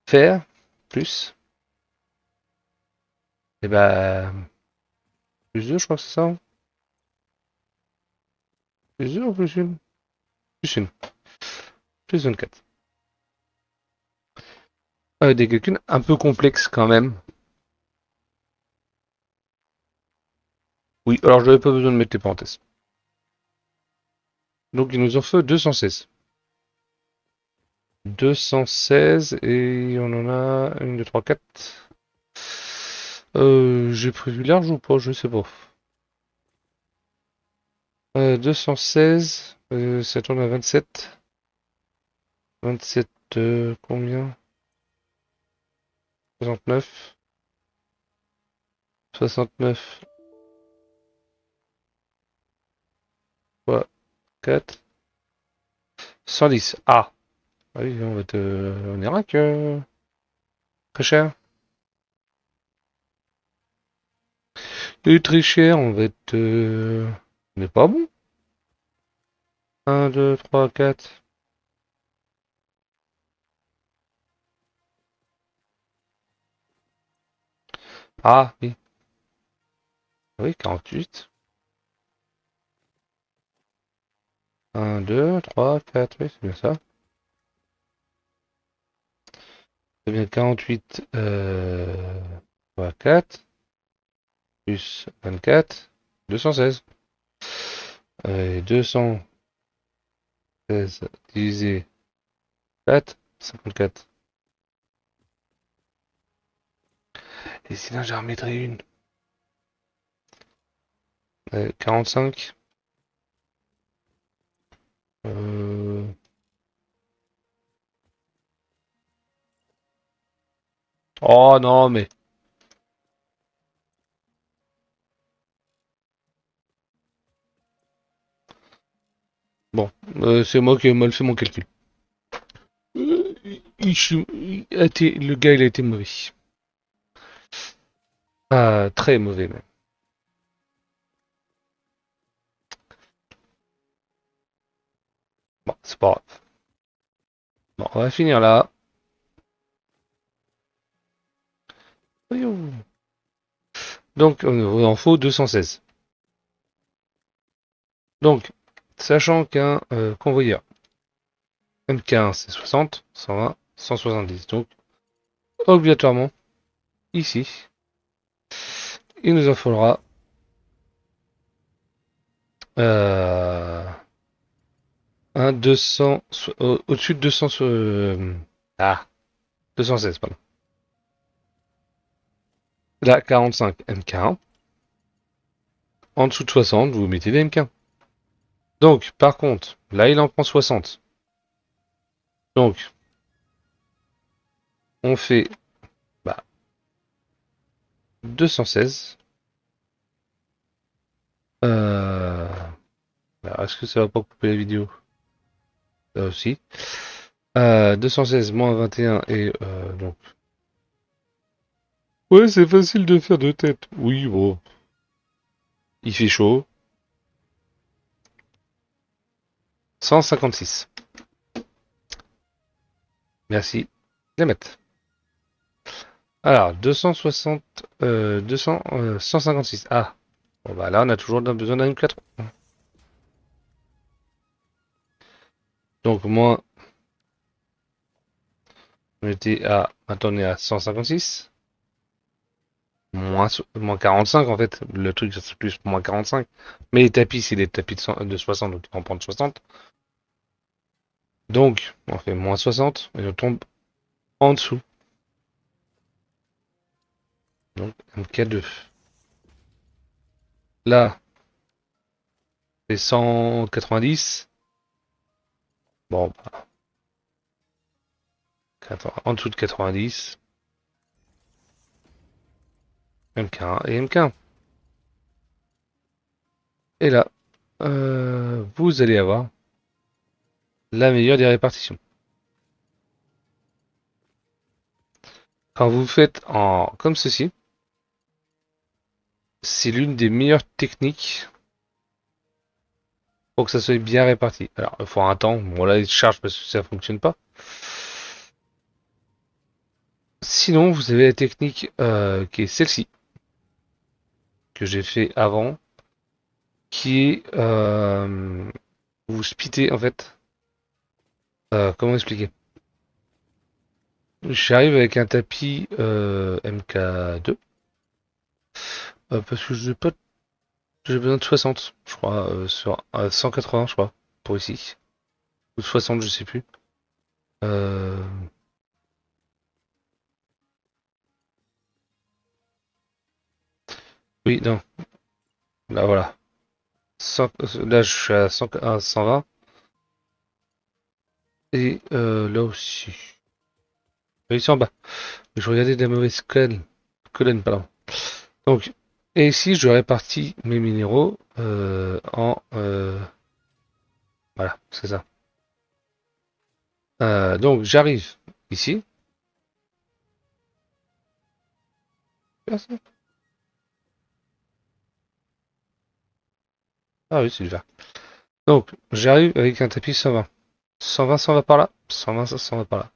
faire plus, et ben, plus 2, je crois que c'est ça, hein. Plus 2 ou plus une? Plus une, plus 24. Des calculs un peu complexes quand même. Oui, alors je n'avais pas besoin de mettre les parenthèses. Donc il nous en faut 216. 216 et on en a 1, 2, 3, 4. J'ai prévu large ou pas? Je sais pas. 216, ça tourne à 27. 27, combien? 69. 69 fois 4. 110. Ah! Ah oui, on ira que très cher. Et très cher, on va être, on n'est pas bon. 1, 2, 3, 4. Ah, oui. Oui, 48. 1, 2, 3, 4. Oui, c'est bien ça. C'est bien 48 fois 4 plus 24. 216. Et 216 divisé 4, 54. Et sinon, j'en remettrai une. 45. Euh... Oh non, mais. Bon, c'est moi qui ai mal fait mon calcul. Le gars, il a été mauvais. Ah, très mauvais même. Bon, c'est pas grave. Bon, on va finir là. Donc, il en faut 216. Donc, sachant qu'un convoyeur MK1 c'est 60, 120, 170. Donc, obligatoirement, ici, il nous en faudra un 200, au-dessus de 200, 216, pardon. Là, 45 MK1. En dessous de 60, vous mettez des MK1. Donc, par contre, là, il en prend 60. Donc, on fait bah, 216. Euh, alors, est-ce que ça va pas couper la vidéo? Aussi. 216 moins 21 et donc Ouais, c'est facile de faire deux têtes. Oui, bon. Il fait chaud. 156. Merci. Les mettre. Alors, 260, 200, 156. Ah. Bon, bah là, on a toujours besoin d'un M4. Donc, moins, on était à, maintenant on est à 156. Moins 45, en fait. Le truc, c'est plus moins 45. Mais les tapis, c'est des tapis de 60, donc on prend de 60. Donc, on fait moins 60, et on tombe en dessous. Donc, MK2. Là, c'est 190. Bon, bah, en dessous de 90. MK1 et MK1. Et là, vous allez avoir la meilleure des répartitions. Quand vous faites en comme ceci, c'est l'une des meilleures techniques pour que ça soit bien réparti. Alors, il faut un temps. Bon, là, il charge parce que ça fonctionne pas. Sinon, vous avez la technique qui est celle-ci, que j'ai fait avant, qui est vous splittez en fait. Comment expliquer? J'arrive avec un tapis MK2 parce que j'ai besoin de 60, je crois, sur 180, je crois, pour ici. Ou 60, je sais plus. Euh, oui, non, là voilà. Là, je suis à 120. Et là aussi. Ici en bas. Je regardais de la mauvaise colonne, pardon. Donc, et ici, je répartis mes minéraux en... voilà, c'est ça. Donc, j'arrive ici. Ah oui, c'est du vert. Donc, j'arrive avec un tapis 120. 120, 120 par là. 120, 120 par là.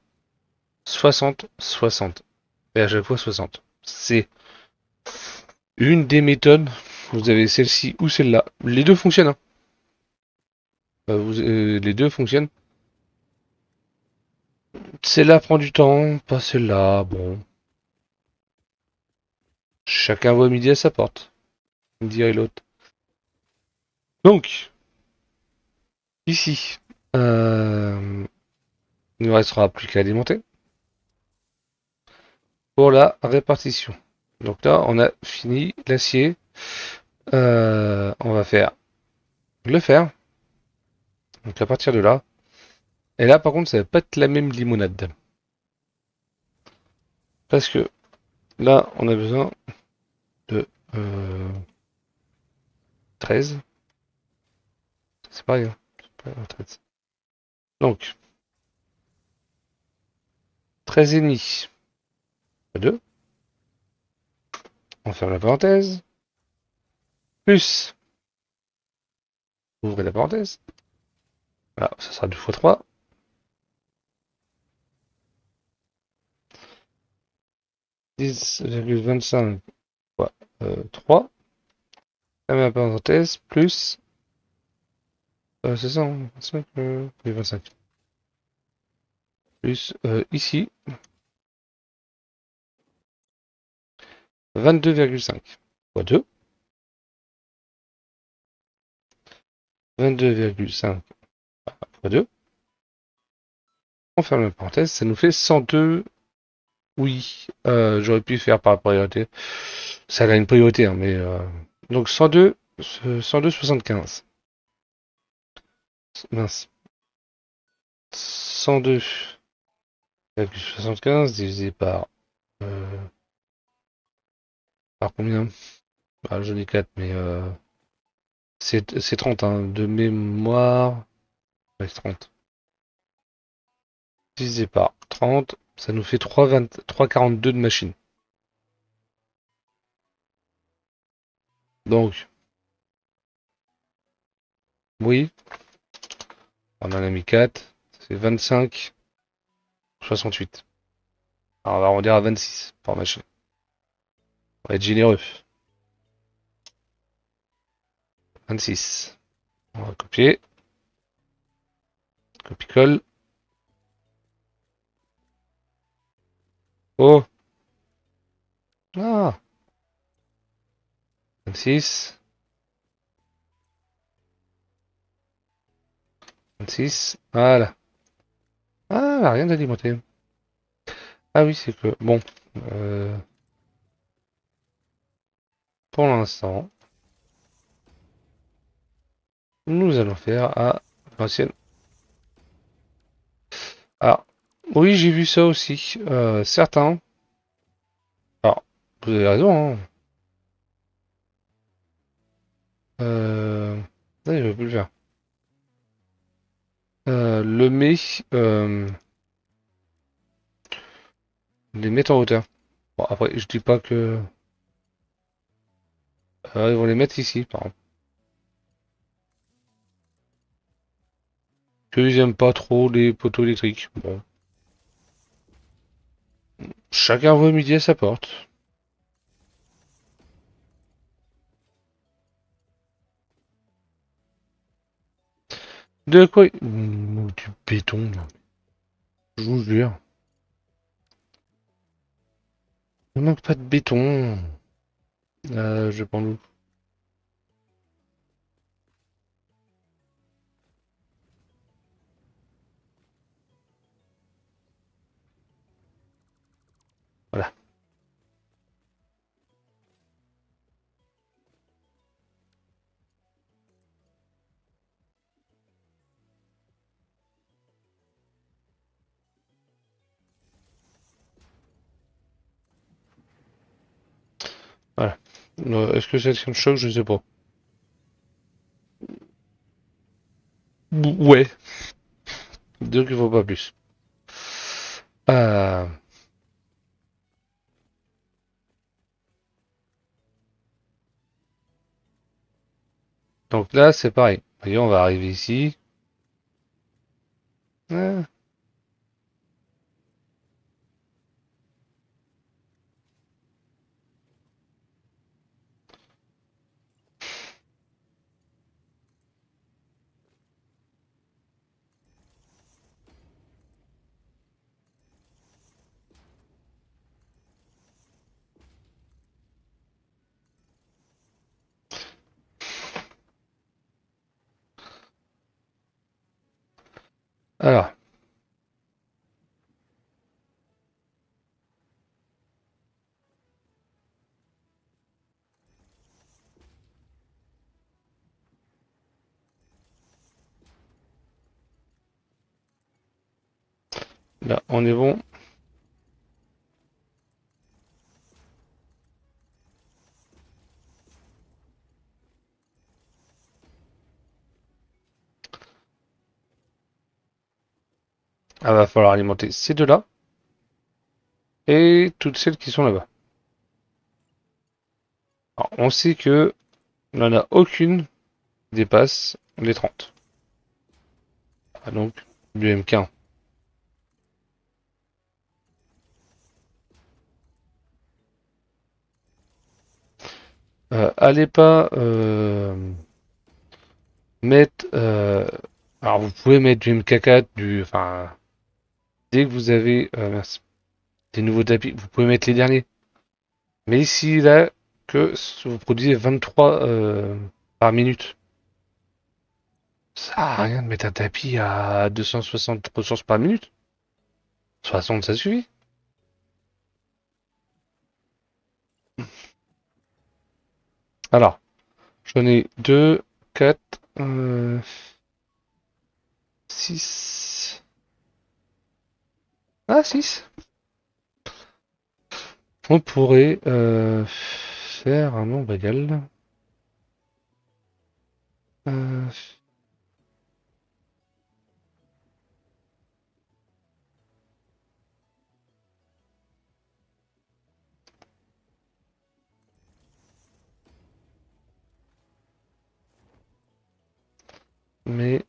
60, 60. Et à chaque fois 60. C'est une des méthodes. Vous avez celle-ci ou celle-là. Les deux fonctionnent, hein. Les deux fonctionnent. Celle-là prend du temps, pas celle-là. Bon, chacun voit midi à sa porte, dirait l'autre. Donc, ici, il ne restera plus qu'à alimenter pour la répartition. Donc là, on a fini l'acier. On va faire le fer. Donc à partir de là. Et là, par contre, ça va pas être la même limonade. Parce que là, on a besoin de 13. C'est pareil, hein. C'est pas 13. Donc, 13 et demi. 2. On ferme la parenthèse. Plus, ouvrez la parenthèse. Voilà, ça sera 2 fois 3. 10,25 fois 3. Fermez la parenthèse. Plus, c'est ça, hein, 25, oui, 25. Plus, ici, 22,5 fois 2. 22,5 fois 2. On ferme la parenthèse. Ça nous fait 102. Oui, j'aurais pu faire par priorité. Ça a une priorité, hein, mais donc 102, 102,75. Mince. 102,75 divisé par combien? Ah, j'en ai 4, mais c'est 30, hein, de mémoire. Ouais, 30. Divisé par 30, ça nous fait 3,42 de machine. Donc, oui, on en a mis 4. C'est 25, 68. Alors, on va arrondir à 26 par machine. On va être généreux. 26. On va copier. Copie-colle. Oh! Ah! 26. 26. Voilà. Ah, rien d'alimenté. Ah oui, c'est que... Bon. Euh, pour l'instant, nous allons faire à l'ancienne. Alors, oui, j'ai vu ça aussi. Certains... Alors, vous avez raison, hein. Non, il veut plus le faire. Le met... Euh, les mettre en hauteur. Bon, après, je dis pas que... ils vont les mettre ici, par exemple. Qu'ils aiment pas trop les poteaux électriques. Bon. Chacun voit midi à sa porte. De quoi? Du béton, là. Je vous jure. Il manque pas de béton. Je prends l'eau. Voilà. Voilà. Est-ce que c'est un choc? Je sais pas. Ouais. Donc il faut pas plus. Euh, donc là, c'est pareil. Voyez, on va arriver ici. Euh, alors, là, on est bon. Ah, va falloir alimenter ces deux-là et toutes celles qui sont là-bas. Alors, on sait que il n'y en a aucune qui dépasse les 30. Ah, donc, du MK1. Allez pas mettre. Alors, vous pouvez mettre du MK4, enfin, dès que vous avez mince, des nouveaux tapis, vous pouvez mettre les derniers. Mais ici, là, que vous produisez 23 par minute. Ça sert à rien de mettre un tapis à 260 ressources par minute. 60, ça suffit. Alors, j'en ai 2, 4, 6. Ah, 6. On pourrait faire un nombre égal. Euh, Mais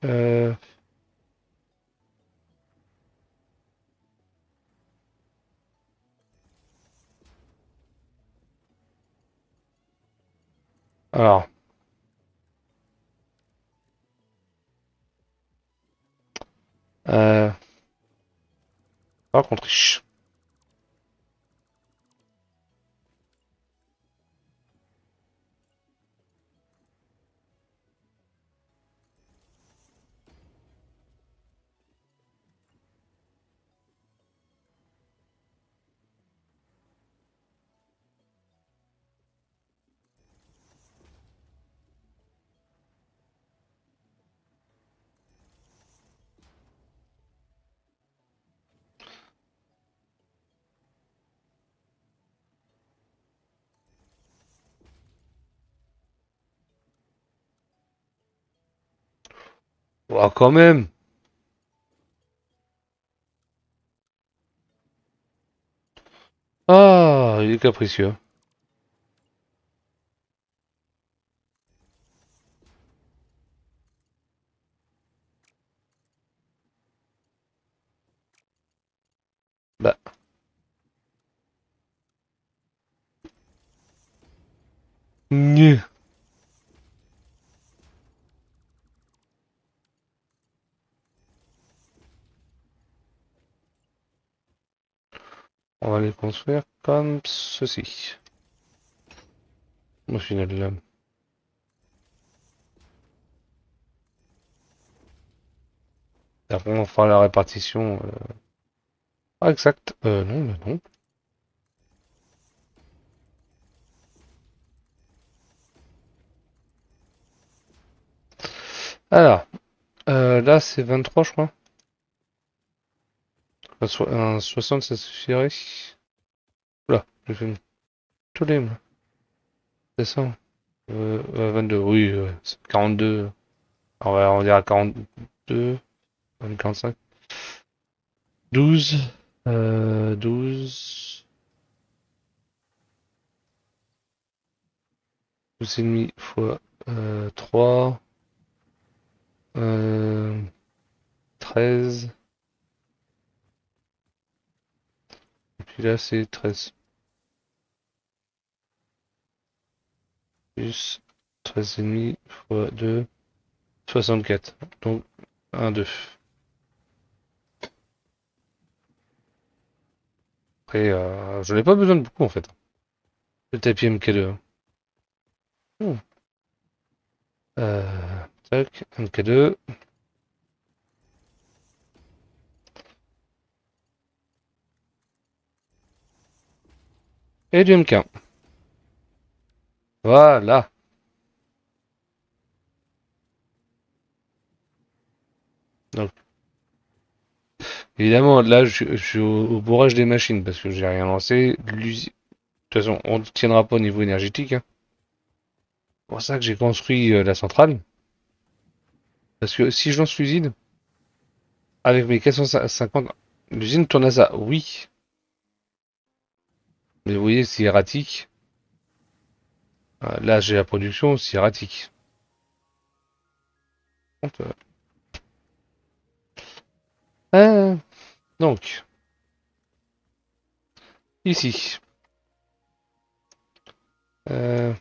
alors, par contre, riche. Oh, quand même. Ah, il est capricieux. Bah, gneu. On va les construire comme ceci. Au final, après, on fera la répartition. Ah, exact. Non, mais non. Alors, là, c'est 23, je crois. Un 60, ça suffirait. Là, j'ai fait une tollée, moi. C'est ça. 22, oui, 42. On va dire à 42, 45. 12. 12. 12 et demi fois 3. 13. Et puis là, c'est 13. Plus 13 et demi fois 2. 64. Donc, 1, 2. Après, je n'ai pas besoin de beaucoup, en fait. Le tapis MK2. Oh. Tac, MK2. Et du MK1. Voilà. Donc, évidemment, là, je suis au bourrage des machines parce que j'ai rien lancé. De toute façon, on ne tiendra pas au niveau énergétique, hein. C'est pour ça que j'ai construit la centrale. Parce que si je lance l'usine, avec mes 450, l'usine tourne à ça, oui. Mais vous voyez, c'est erratique. Là, j'ai la production, c'est erratique. Euh, donc, ici. Euh,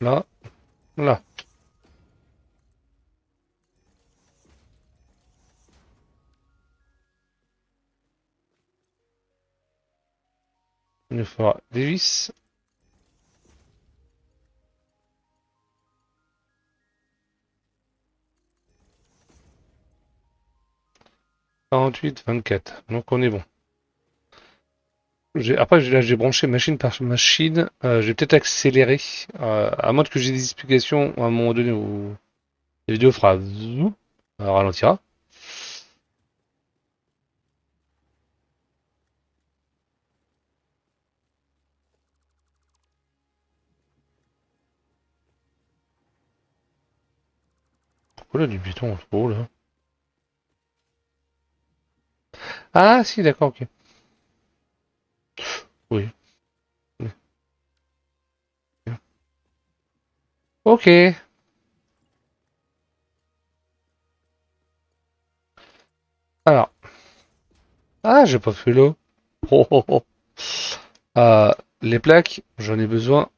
là, là. Il nous fera des vis. 48, 24. Donc on est bon. Après, là, j'ai branché machine par machine. Je vais peut-être accélérer. À moins que j'ai des explications à un moment donné où la vidéo fera zou, ralentira. Pourquoi là du béton en trop là? Ah si, d'accord, ok. Oui. Ok. Alors, ah, j'ai pas fait l'eau. Oh, oh, oh. Les plaques, j'en ai besoin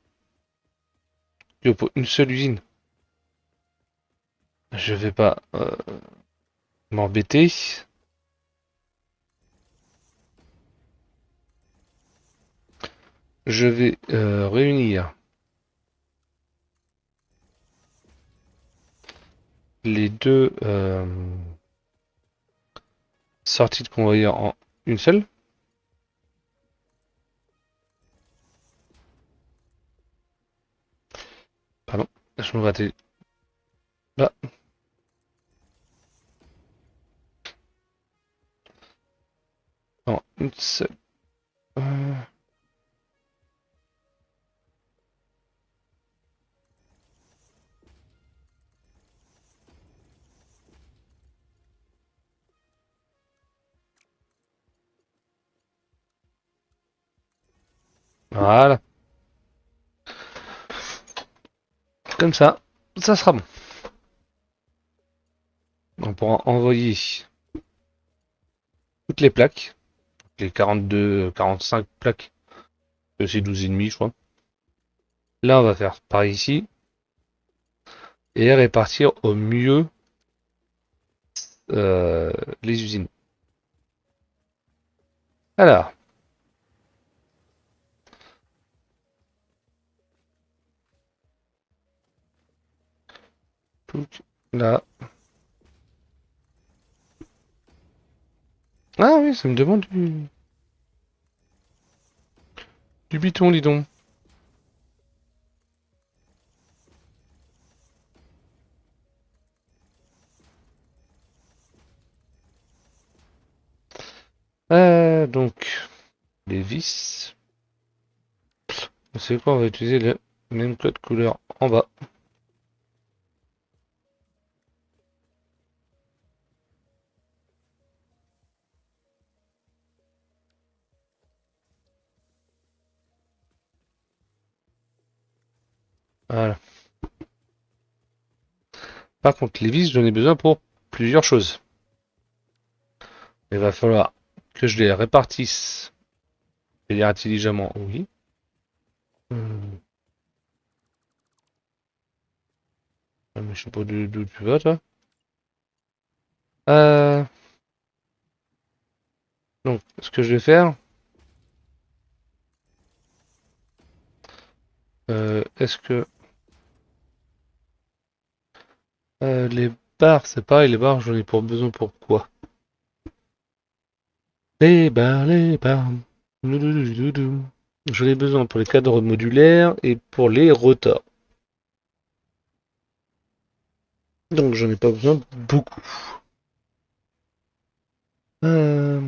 que pour une seule usine. Je vais pas m'embêter. Je vais réunir les deux sorties de convoyeur en une seule. Pardon, je me ratais. Là, en une seule. Euh, voilà, comme ça sera bon. On pourra envoyer toutes les plaques, les 42, 45 plaques, c'est 12,5 je crois. Là, on va faire par ici et répartir au mieux euh, les usines. Alors, là. Ah oui, ça me demande du biton, dis donc. Donc, les vis. C'est quoi? On va utiliser le même code couleur en bas. Voilà. Par contre, les vis, j'en ai besoin pour plusieurs choses. Il va falloir que je les répartisse et les intelligemment, oui. Hum, mais je sais pas d'où tu vas, toi. Euh, donc, ce que je vais faire, est-ce que les barres, c'est pareil, les barres, j'en ai pour besoin pour quoi? Les barres, les barres. Doudoudoudou. J'en ai besoin pour les cadres modulaires et pour les rotors. Donc j'en ai pas besoin beaucoup. Euh,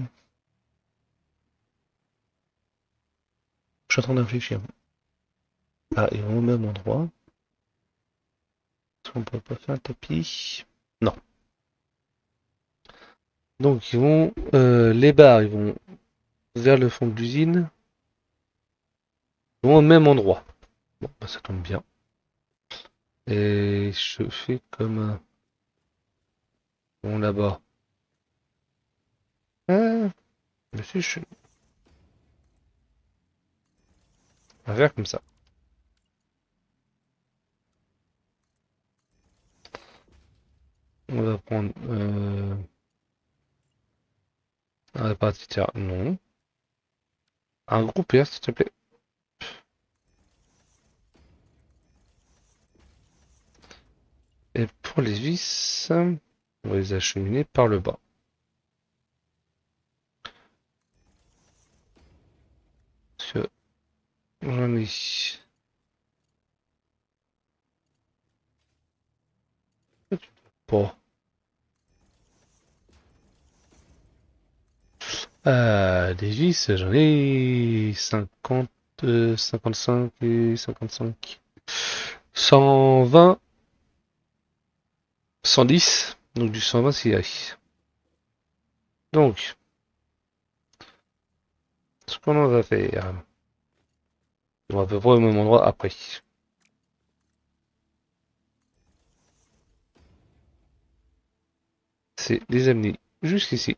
je suis en train de réfléchir. Ah, ils vont au même endroit. Est-ce qu'on peut pas faire un tapis? Non. Donc ils vont, les barres, ils vont vers le fond de l'usine. Ils vont au même endroit. Bon, bah, ça tombe bien. Et je fais comme bon là-bas. Ah, mais si on va faire comme ça. On va prendre un répartiteur. Non. Un groupeur, s'il te plaît. Et pour les vis, on va les acheminer par le bas. Parce que j'en ai pas. Des vis, j'en ai 50, 55 et 55. 120, 110. Donc du 120 CI. Donc, ce qu'on va faire, on va à peu près au même endroit après. C'est les amener jusqu'ici.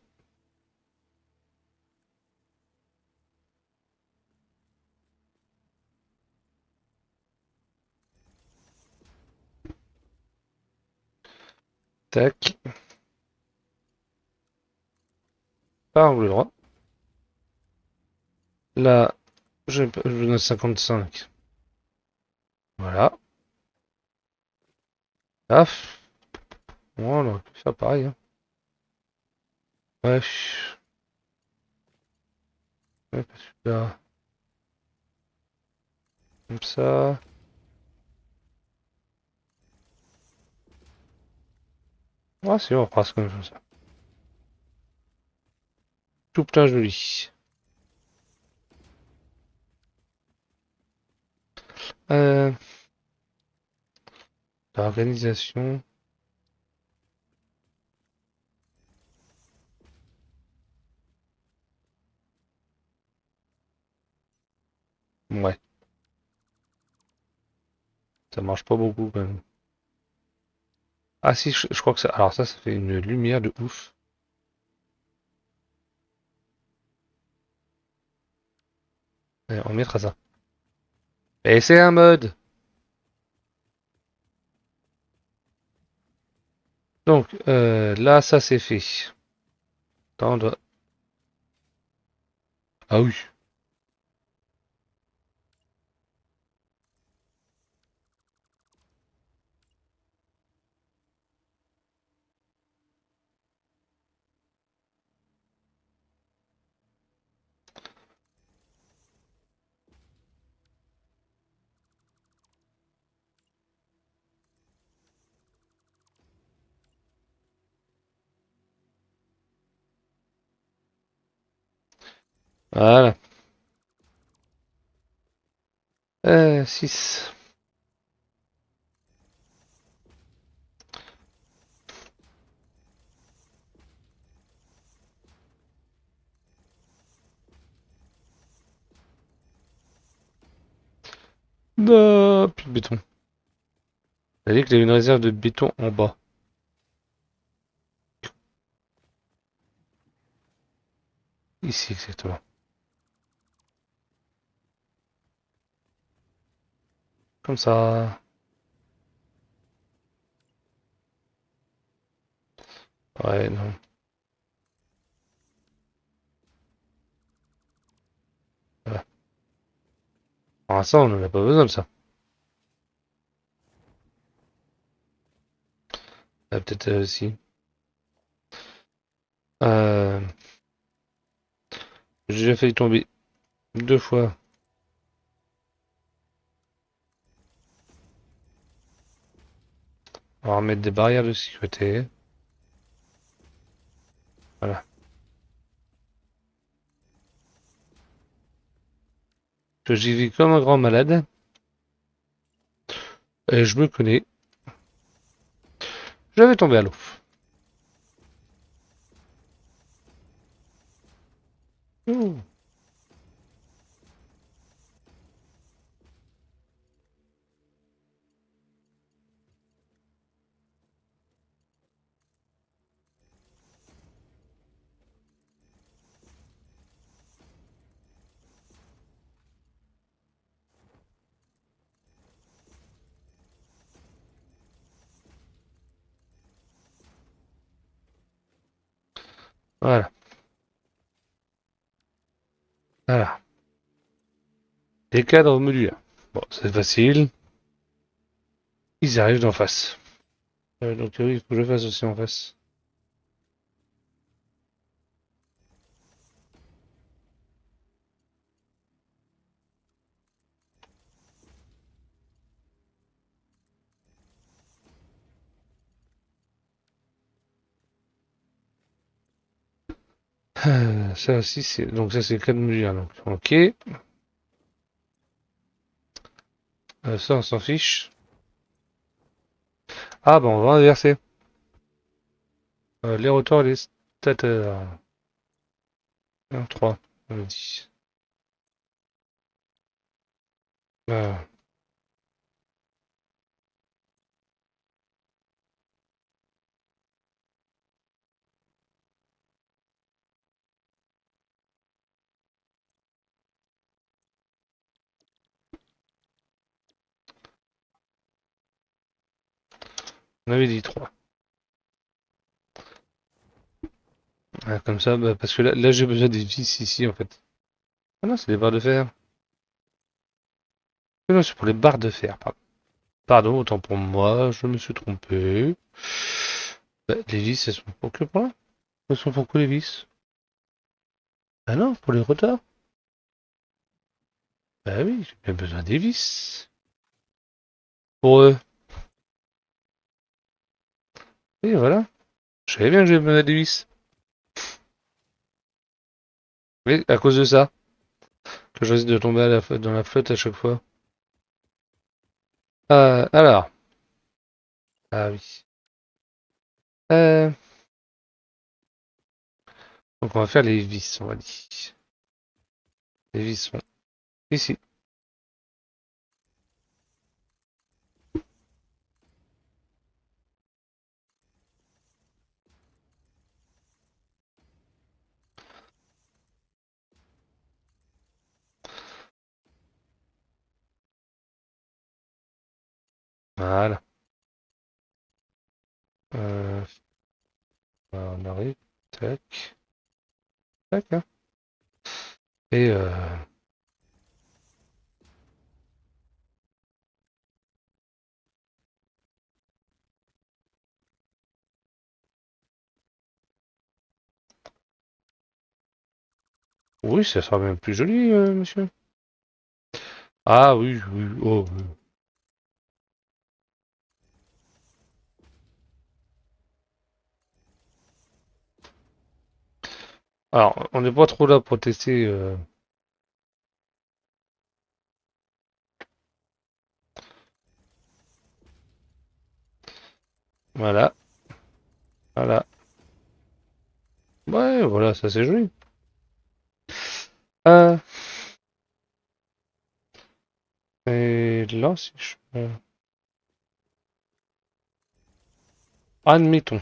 Tac. Par angle droit. Là, je note 55. Voilà. Paf. Voilà, on aurait pu faire pareil. Hein. Ouais. Ouais, super. Comme ça. Ah si, on fera comme ça. Tout plein joli. Euh, L'organisation. Ouais, ça marche pas beaucoup quand même. Ah si, je crois que ça. Alors ça fait une lumière de ouf. Ouais, on mettra ça. Et c'est un mode. Donc là, ça c'est fait. Attends, ah oui. Voilà. 6. Non, plus de béton. Elle a dit qu'il y avait une réserve de béton en bas. Ici, exactement. Comme ça. Ouais, non. Voilà. Pour l'instant, on n'en a pas besoin de ça. Ah, peut-être si. Euh, j'ai déjà failli tomber 2 fois. On va remettre des barrières de sécurité. Voilà. Que j'y vais comme un grand malade. Et je me connais. Je vais tomber à l'eau. Ouh. Voilà. Voilà. Des cadres modulaires. Bon, c'est facile. Ils arrivent d'en face. Donc oui, il faut que je fasse aussi en face. Ça aussi, c'est donc ça c'est le cadre modulaire. Donc ok. Ça on s'en fiche. Ah bon, on va inverser. Les rotors et les stateurs. 1, 3, on a dit. Ah, on avait dit 3. Comme ça, bah, parce que là j'ai besoin des vis ici en fait. Ah non, c'est des barres de fer. Ah non, c'est pour les barres de fer, pardon. Pardon, autant pour moi, je me suis trompé. Bah, les vis, elles sont pour que pour là? Elles sont pour que les vis? Ah non, pour les retards. Bah oui, j'ai bien besoin des vis. Pour eux. Et voilà. Je savais bien que j'avais besoin des vis. Oui, à cause de ça, que je risque de tomber dans la flotte à chaque fois. Alors. Ah oui. Euh, donc on va faire les vis, on va dire. Les vis sont ici. Voilà. Euh, on arrive. Tac. Tac, hein. Et oui, ça sera même plus joli, monsieur. Ah oui, oui. Oh, oui. Alors, on n'est pas trop là pour tester. Voilà. Voilà. Ouais, voilà, ça c'est joli. Euh, et là, si je... admettons.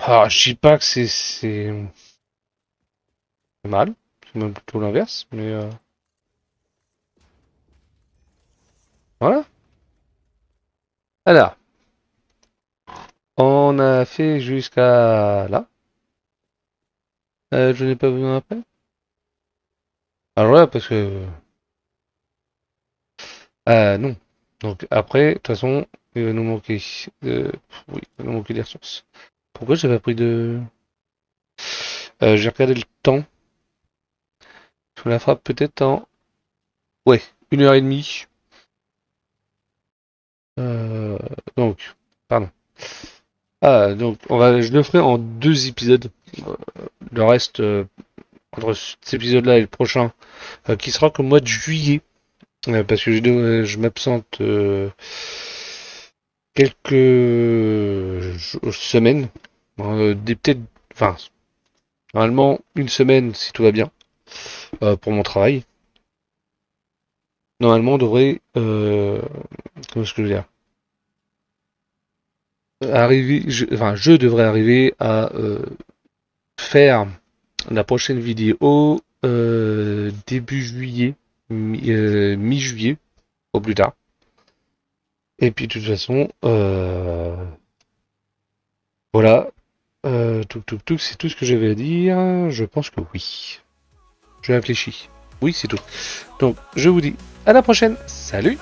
Alors, je dis pas que c'est mal. C'est même plutôt l'inverse. Mais voilà. Alors, on a fait jusqu'à là. Je n'ai pas besoin après. Alors voilà, parce que... non. Donc après, de toute façon, il va nous manquer... oui, il va nous manquer des ressources. Pourquoi j'ai pas pris de... j'ai regardé le temps. Je la frappe peut-être en... Ouais, 1 h 30. Euh, donc, pardon. Donc, je le ferai en 2 épisodes. Euh, le reste, entre cet épisode-là et le prochain, qui sera qu'au mois de juillet. Parce que je m'absente quelques semaines. Peut-être, enfin, normalement, une semaine si tout va bien, pour mon travail. Normalement, on devrait, comment est-ce que je veux dire, enfin, je devrais arriver à faire la prochaine vidéo début juillet, mi-juillet, au plus tard. Et puis, de toute façon, voilà. C'est tout ce que j'avais à dire. Je pense que oui. Je réfléchis. Oui, c'est tout. Donc, je vous dis à la prochaine. Salut!